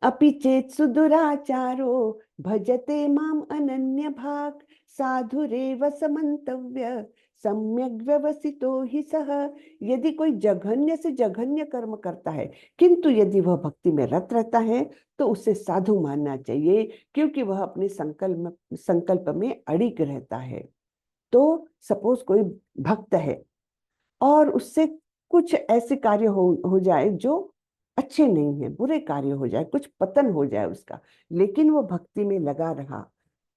अपि चेत सुदुराचारो भजते माम अनन्य भाग साधुरेव समन्तव्य सम्यक व्यवसितो ही सह। यदि कोई जघन्य से जघन्य कर्म करता है किंतु यदि वह भक्ति में रत रहता है तो उसे साधु मानना चाहिए, क्योंकि वह अपने संकल्प में अड़िग रहता है। तो सपोज कोई भक्त है और उससे कुछ ऐसे कार्य हो जाए जो अच्छे नहीं है, बुरे कार्य हो जाए, कुछ पतन हो जाए उसका, लेकिन वो भक्ति में लगा रहा,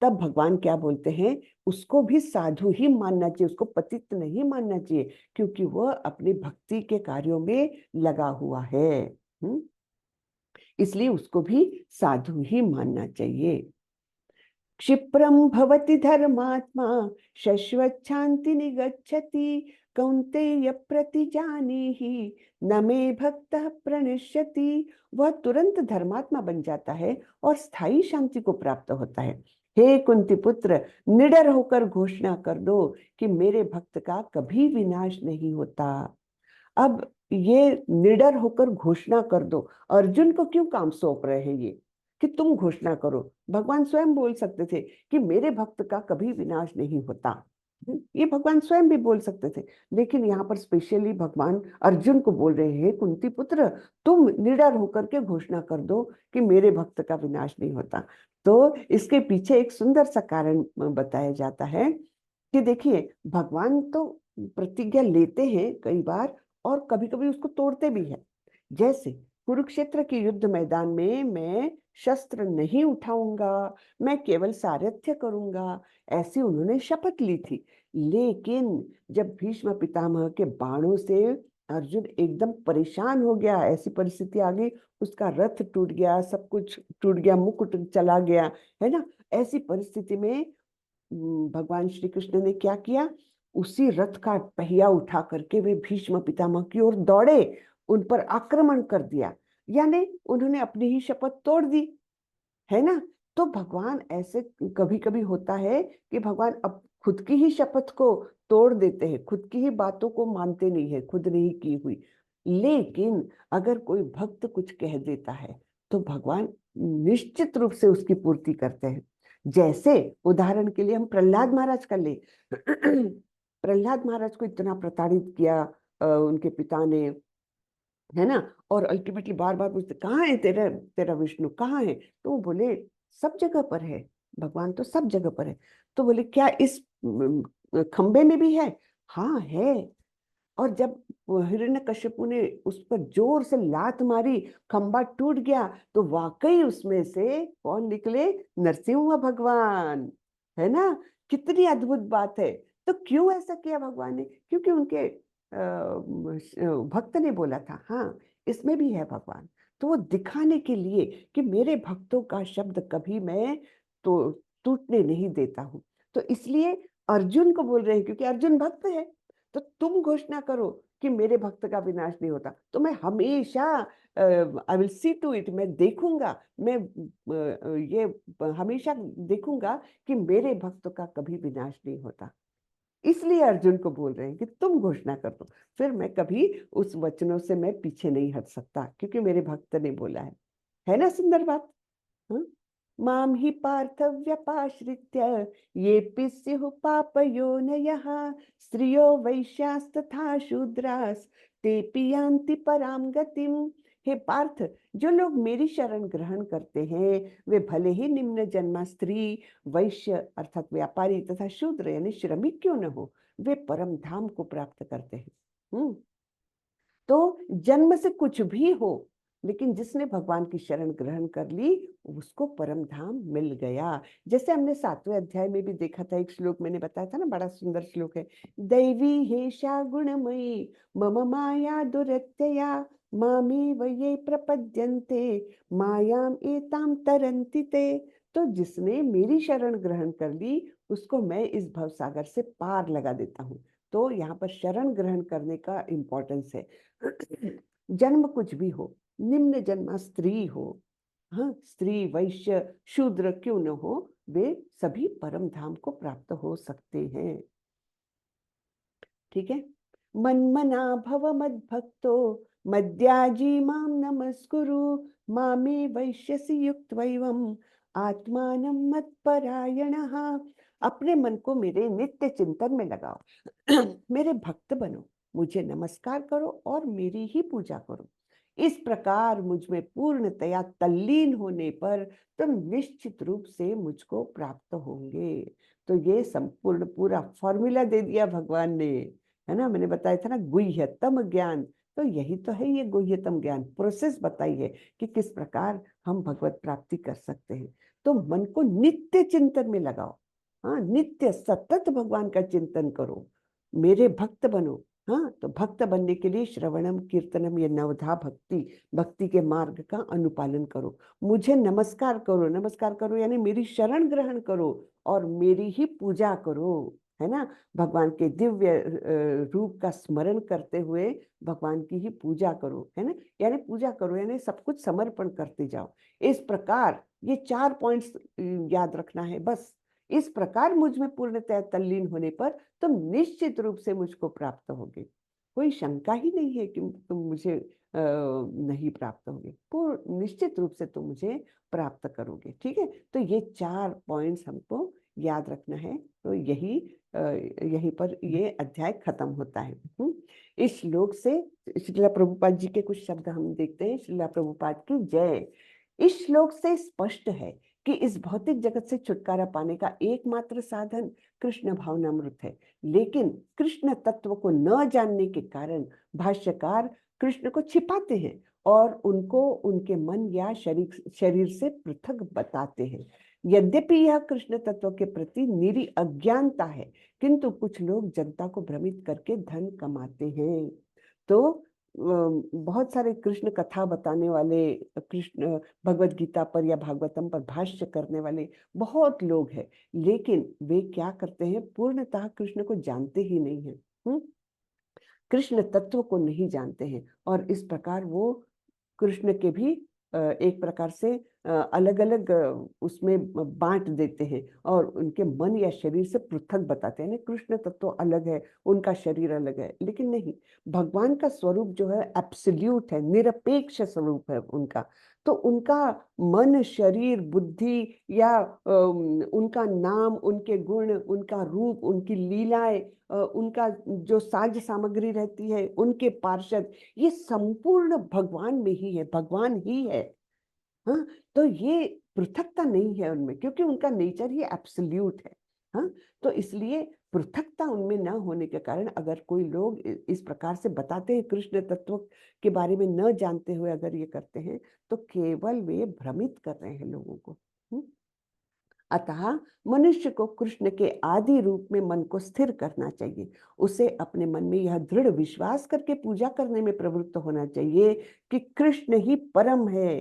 तब भगवान क्या बोलते हैं, उसको भी साधु ही मानना चाहिए, उसको पतित नहीं मानना चाहिए, क्योंकि वह अपनी भक्ति के कार्यों में लगा हुआ है। इसलिए उसको भी साधु ही मानना चाहिए। क्षिप्रम भवति धर्मात्मा शश्वच्छान्ति निगच्छति कौन्तेय प्रतिजानीहि न मे भक्तः प्रणश्यति। वह तुरंत धर्मात्मा बन जाता है और स्थायी शांति को प्राप्त होता है। हे कुंती पुत्र, निडर होकर घोषणा कर दो कि मेरे भक्त का कभी विनाश नहीं होता। अब ये निडर होकर घोषणा कर दो, अर्जुन को क्यों काम सौंप रहे हैं ये कि तुम घोषणा करो? भगवान स्वयं बोल सकते थे कि मेरे भक्त का कभी विनाश नहीं होता, ये भगवान स्वयं भी बोल सकते थे। लेकिन यहाँ पर स्पेशली भगवान अर्जुन को बोल रहे हैं, कुंती पुत्र तुम निडर होकर के घोषणा कर दो कि मेरे भक्त का विनाश नहीं होता। तो इसके पीछे एक सुंदर सा कारण बताया जाता है कि देखिए, भगवान तो प्रतिज्ञा लेते हैं कई बार और कभी कभी उसको तोड़ते भी है। जैसे कुरुक्षेत्र के युद्ध मैदान में मैं शस्त्र नहीं उठाऊंगा, मैं केवल सारथ्य करूंगा, ऐसी उन्होंने शपथ ली थी। लेकिन जब भीष्म पितामह के बाणों से अर्जुन एकदम परेशान हो गया, ऐसी परिस्थिति आ गई, उसका रथ टूट गया, सब कुछ टूट गया, मुकुट चला गया, है ना। ऐसी परिस्थिति में भगवान श्री कृष्ण ने क्या किया, उसी रथ का पहिया उठा करके वे भीष्म पितामह की ओर दौड़े, उन पर आक्रमण कर दिया, यानी उन्होंने अपनी ही शपथ तोड़ दी, है ना। तो भगवान ऐसे कभी कभी होता है कि भगवान खुद की ही शपथ को तोड़ देते हैं, खुद की ही बातों को मानते नहीं है, खुद नहीं की हुई। लेकिन अगर कोई भक्त कुछ कह देता है तो भगवान निश्चित रूप से उसकी पूर्ति करते हैं। जैसे उदाहरण के लिए हम प्रहलाद महाराज का ले प्रहलाद महाराज को इतना प्रताड़ित किया उनके पिता ने, है ना, और अल्टीमेटली बार बार पूछते कहाँ है तेरा तेरा विष्णु, कहाँ है? तो वो बोले सब जगह पर है, भगवान तो सब जगह पर है। तो बोले क्या इस खंबे में भी है? हाँ है। और जब हिरण्यकश्यपु ने उस पर जोर से लात मारी, खंबा टूट गया, तो वाकई उसमें से कौन निकले? नरसिंह भगवान, है ना। कितनी अद्भुत बात है। तो क्यों ऐसा किया भगवान ने? क्योंकि उनके भक्त ने बोला था हाँ इसमें भी है भगवान। तो वो दिखाने के लिए कि मेरे भक्तों का शब्द कभी मैं तो टूटने नहीं देता हूँ। तो इसलिए अर्जुन को बोल रहे हैं, क्योंकि अर्जुन भक्त है, तो तुम घोषणा करो कि मेरे भक्त का विनाश नहीं होता। तो मैं हमेशा I will see to it, मैं देखूंगा, मैं ये हमेशा देखूंगा कि मेरे भक्त का कभी विनाश नहीं होता। इसलिए अर्जुन को बोल रहे हैं कि तुम घोषणा कर दो, फिर मैं कभी उस वचनों से मैं पीछे नहीं हट सकता, क्योंकि मेरे भक्त ने बोला है ना। सुंदर बात। हाँ? माम ही पार्थ व्यपाश्रित्य ये स्युः पापयोनयः स्त्रियो वैश्यास्तथा शूद्रास तेपि यान्ति पराम गतिम। हे पार्थ, जो लोग मेरी शरण ग्रहण करते हैं वे भले ही निम्न जन्मा स्त्री, वैश्य अर्थात व्यापारी तथा शूद्र यानी श्रमिक क्यों न हो, वे परम धाम को प्राप्त करते हैं। तो जन्म से कुछ भी हो, लेकिन जिसने भगवान की शरण ग्रहण कर ली उसको परम धाम मिल गया। जैसे हमने 7वें अध्याय में भी देखा था, एक श्लोक मैंने बताया था ना, बड़ा सुंदर श्लोक है। दैवी हेषा गुणमयी मम माया दुरत्यया मामेव ये प्रपद्यन्ते मायाम एताम तरन्ति ते। तो जिसने मेरी शरण ग्रहण कर ली उसको मैं इस भवसागर से पार लगा देता हूँ। तो यहाँ पर शरण ग्रहण करने का इंपॉर्टेंस है। जन्म कुछ भी हो, निम्न जन्मा स्त्री हो, हाँ, स्त्री वैश्य शूद्र क्यों न हो, वे सभी परम धाम को प्राप्त हो सकते हैं। ठीक है। मन्मना भव मद्भक्तो मद्याजी माम नमस्कुरु मामे वैश्यसि युक्त्वैवम् आत्मानं मत्परायणः। अपने मन को मेरे नित्य चिंतन में लगाओ मेरे भक्त बनो, मुझे नमस्कार करो और मेरी ही पूजा करो। इस प्रकार मुझ में पूर्णतया तल्लीन होने पर तुम निश्चित रूप से मुझको प्राप्त होंगे। तो ये संपूर्ण पूरा फॉर्मूला दे दिया भगवान ने, है ना। मैंने बताया था ना गुह्यतम ज्ञान, तो यही तो है ये गुह्यतम ज्ञान। प्रोसेस बताई है कि किस प्रकार हम भगवत प्राप्ति कर सकते हैं। तो मन को नित्य चिंतन में लगाओ, हाँ, नित्य सतत भगवान का चिंतन करो, मेरे भक्त बनो। हाँ, तो भक्त बनने के लिए श्रवणम कीर्तनम ये नवधा भक्ति के मार्ग का अनुपालन करो। मुझे नमस्कार करो, नमस्कार करो यानी मेरी शरण ग्रहण करो और मेरी ही पूजा करो, है ना। भगवान के दिव्य रूप का स्मरण करते हुए भगवान की ही पूजा करो, है ना। यानी पूजा करो यानी सब कुछ समर्पण करते जाओ। इस प्रकार ये 4 पॉइंट्स याद रखना है बस। इस प्रकार मुझ में पूर्णतः तल्लीन होने पर तुम निश्चित रूप से मुझको प्राप्त होगे। कोई शंका ही नहीं है कि तुम मुझे नहीं प्राप्त होगे, पूर्ण निश्चित रूप से तुम मुझे प्राप्त करोगे। ठीक है। तो ये 4 पॉइंट्स हमको याद रखना है। तो यहीं पर ये अध्याय खत्म होता है। इस श्लोक से श्रीला प्रभुपाद जी के कुछ शब्द हम देखते हैं। श्रीला प्रभुपाद की जय। इस श्लोक से स्पष्ट है कि इस भौतिक जगत से छुटकारा पाने का एकमात्र साधन कृष्ण भावनामृत है। लेकिन कृष्ण तत्व को न जानने के कारण भाष्यकार कृष्ण को छिपाते हैं और उनको उनके मन या शरीर से पृथक बताते हैं। यद्यपि यह कृष्ण तत्व के प्रति निरी अज्ञानता है, किंतु कुछ लोग जनता को भ्रमित करके धन कमाते हैं। तो बहुत सारे कृष्ण कथा बताने वाले, कृष्ण भगवत गीता पर या भागवतम पर भाष्य करने वाले बहुत लोग हैं, लेकिन वे क्या करते हैं, पूर्णतः कृष्ण को जानते ही नहीं है, कृष्ण तत्व को नहीं जानते हैं। और इस प्रकार वो कृष्ण के भी एक प्रकार से अलग अलग उसमें बांट देते हैं और उनके मन या शरीर से पृथक बताते हैं ना, कृष्ण तत्व अलग है, उनका शरीर अलग है। लेकिन नहीं, भगवान का स्वरूप जो है एब्सोल्यूट है, निरपेक्ष स्वरूप है उनका। तो उनका मन, शरीर, बुद्धि या उनका नाम, उनके गुण, उनका रूप, उनकी लीलाएं, उनका जो साज सामग्री रहती है, उनके पार्षद, ये संपूर्ण भगवान में ही है, भगवान ही है। हाँ, तो ये पृथकता नहीं है उनमें, क्योंकि उनका नेचर ही एब्सोल्यूट है। हाँ, तो इसलिए पृथकता उनमें न होने के कारण अगर कोई लोग इस प्रकार से बताते हैं, कृष्ण तत्व के बारे में न जानते हुए अगर ये करते हैं, तो केवल वे भ्रमित कर रहे हैं लोगों को। अतः मनुष्य को कृष्ण के आदि रूप में मन को स्थिर करना चाहिए। उसे अपने मन में यह दृढ़ विश्वास करके पूजा करने में प्रवृत्त होना चाहिए कि कृष्ण ही परम है।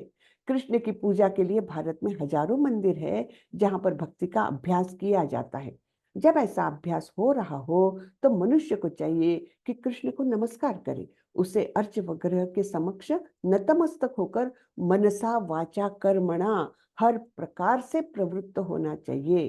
कृष्ण की पूजा के लिए भारत में हजारों मंदिर है जहां पर भक्ति का अभ्यास किया जाता है। जब ऐसा अभ्यास हो रहा हो तो मनुष्य को चाहिए कि कृष्ण को नमस्कार करे, उसे अर्च वग्रह के समक्ष नतमस्तक होकर मनसा वाचा कर्मणा हर प्रकार से प्रवृत्त होना चाहिए।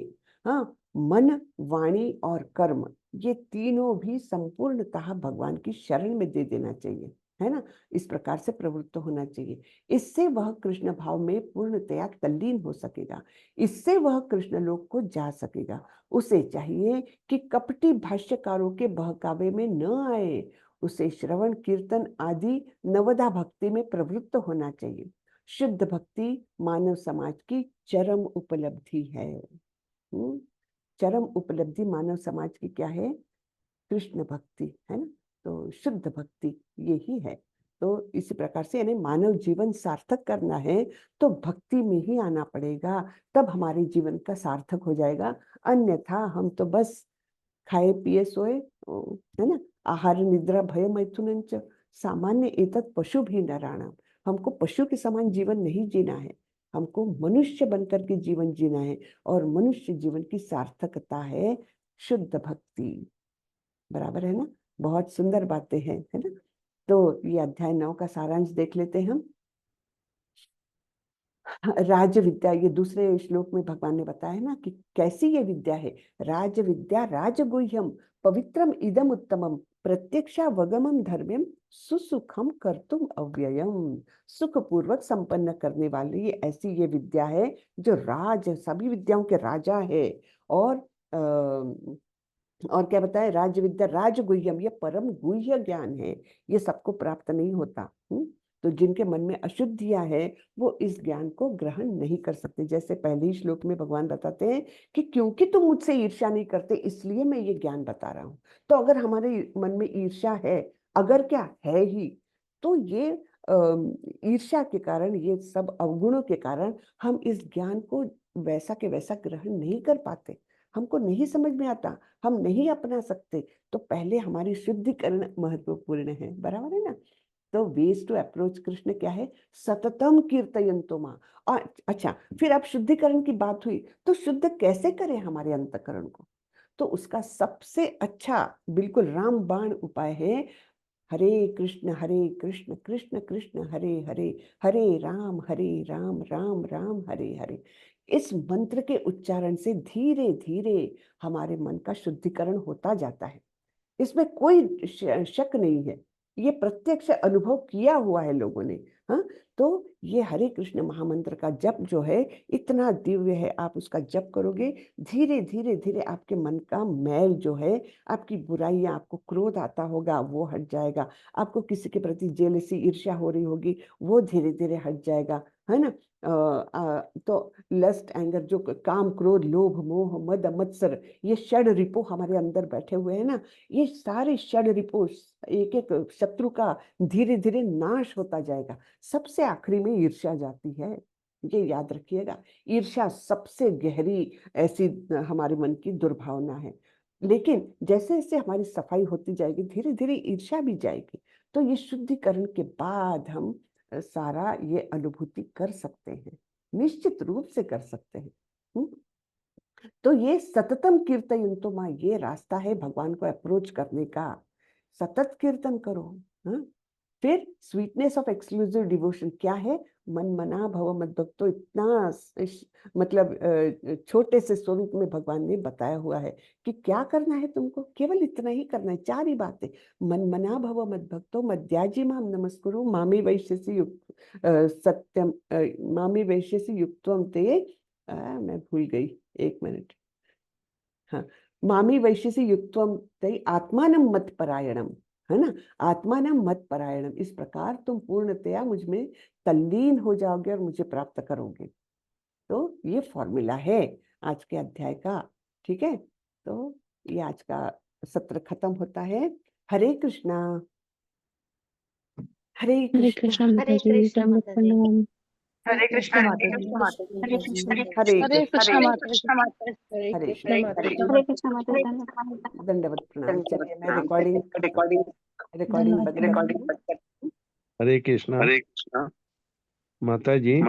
हाँ, मन, वाणी और कर्म, ये तीनों भी संपूर्णतः भगवान की शरण में दे देना चाहिए, है ना। इस प्रकार से प्रवृत्त होना चाहिए। इससे वह कृष्ण भाव में पूर्णतया तल्लीन हो सकेगा, इससे वह कृष्ण लोक को जा सकेगा। उसे चाहिए कि कपटी भाष्यकारों के बहकावे में न आए, उसे श्रवण कीर्तन आदि नवदा भक्ति में प्रवृत्त होना चाहिए। शुद्ध भक्ति मानव समाज की चरम उपलब्धि है। चरम उपलब्धि मानव समाज की क्या है? कृष्ण भक्ति, है ना। तो शुद्ध भक्ति यही है। तो इसी प्रकार से यानी मानव जीवन सार्थक करना है तो भक्ति में ही आना पड़ेगा, तब हमारे जीवन का सार्थक हो जाएगा। अन्यथा हम तो बस खाए पिए सोए, है ना। आहार निद्रा भय मैथुन च सामान्य एतत् पशु भी नराणाम। हमको पशु के समान जीवन नहीं जीना है, हमको मनुष्य बनकर के जीवन जीना है। और मनुष्य जीवन की सार्थकता है शुद्ध भक्ति। बराबर है ना। बहुत सुंदर बातें हैं, है ना। तो ये अध्याय 9 का सारांश देख लेते हैं हम। राज विद्या, ये दूसरे श्लोक में भगवान ने बताया ना कि कैसी ये विद्या है। राज विद्या राजगुह्यम पवित्रम इदम उत्तमम प्रत्यक्षावगमम धर्म्यम सुसुखम कर्तुम अव्ययम। सुख पूर्वक संपन्न करने वाली ये ऐसी ये विद्या है जो राज, सभी विद्याओं के राजा है। और क्या बताए? राज विद्या राजगुह्यम, ये परम गुह्य ज्ञान है, ये सबको प्राप्त नहीं होता। तो जिनके मन में अशुद्धियां है वो इस ज्ञान को ग्रहण नहीं कर सकते। जैसे पहले ही श्लोक में भगवान बताते हैं कि क्योंकि तुम मुझसे ईर्ष्या नहीं करते इसलिए मैं ये ज्ञान बता रहा हूँ। तो अगर हमारे मन में ईर्ष्या है, अगर क्या है ही, तो ये ईर्ष्या के कारण, ये सब अवगुणों के कारण हम इस ज्ञान को वैसा के वैसा ग्रहण नहीं कर पाते, हमको नहीं समझ में आता, हम नहीं अपना सकते। तो पहले हमारी शुद्धिकरण महत्वपूर्ण है। बराबर है ना। तो वेज टू अप्रोच कृष्ण क्या है? सततम कीर्तयन्तो मां। और अच्छा, फिर अब शुद्धिकरण की बात हुई तो शुद्ध कैसे करें हमारे अंतकरण को? तो उसका सबसे अच्छा बिल्कुल रामबाण उपाय है हरे कृष्ण कृष्ण कृष्ण हरे हरे, हरे राम राम राम हरे हरे। इस मंत्र के उच्चारण से धीरे धीरे हमारे मन का शुद्धिकरण होता जाता है, इसमें कोई शक नहीं है, ये प्रत्यक्ष अनुभव किया हुआ है लोगों ने। हाँ, तो ये हरे कृष्ण महामंत्र का जप जो है इतना दिव्य है, आप उसका जप करोगे धीरे धीरे धीरे आपके मन का मैल जो है, आपकी बुराइयां, आपको क्रोध आता होगा वो हट जाएगा, आपको किसी के प्रति जेलसी ईर्ष्या हो रही होगी वो धीरे धीरे हट जाएगा, है ना। तो लस्ट, एंगर, जो काम, क्रोध, लोभ, मोह, मद, मत्सर, ये षड रिपु हमारे अंदर बैठे हुए हैं ना, ये सारे षड रिपु एक एक शत्रु का धीरे धीरे नाश होता जाएगा। सबसे आखिरी में ईर्ष्या जाती है, ये याद रखिएगा। ईर्ष्या सबसे गहरी ऐसी हमारे मन की दुर्भावना है, लेकिन जैसे जैसे हमारी सफाई होती जाएगी धीरे धीरे ईर्ष्या भी जाएगी। तो ये शुद्धिकरण के बाद हम सारा ये अनुभूति कर सकते हैं, निश्चित रूप से कर सकते हैं। तो ये सततम कीर्तयन्तु मां, ये रास्ता है भगवान को अप्रोच करने का। सतत कीर्तन करो। हाँ? फिर स्वीटनेस ऑफ एक्सक्लूसिव डिवोशन क्या है? मन मना भव मत भक्तो, इतना मतलब छोटे से स्वरूप में भगवान ने बताया हुआ है कि क्या करना है तुमको, केवल इतना ही करना है, 4 ही बातें। मन मना भव मत भक्तो मद्याजी माम नमस्कुरु मामी वैश्यसि युक्त सत्यम मामी वैश्यसि युक्तम ते मैं भूल गई, 1 मिनट। हाँ, मामी वैश्यसि युक्तम ते आत्मानम मत परायणम, है ना, आत्मानम मत परायणम। इस प्रकार तुम पूर्णतया मुझ में तल्लीन हो जाओगे और मुझे प्राप्त करोगे। तो ये फॉर्मूला है आज के अध्याय का। ठीक है, तो ये आज का सत्र खत्म होता है। हरे कृष्णा, हरे हरे कृष्णा, कृष्णा हरे माता जी, कृष्णा दंडवत माता जी। प्रणाम। हरे कृष्णा माता हरे जी। कृष्णा माता जी। हरे कृष्णा हरे हरे कृष्णा, कृष्णा माता जी, हरे हरे कृष्णा कृष्णा, माता जी। हरे कृष्णा माता जी, धन्यवाद। दंडवत प्रणाम। चलिए मैं रिकॉर्डिंग धन्यवाद बंद करती हूँ। हरे कृष्णा माता जी।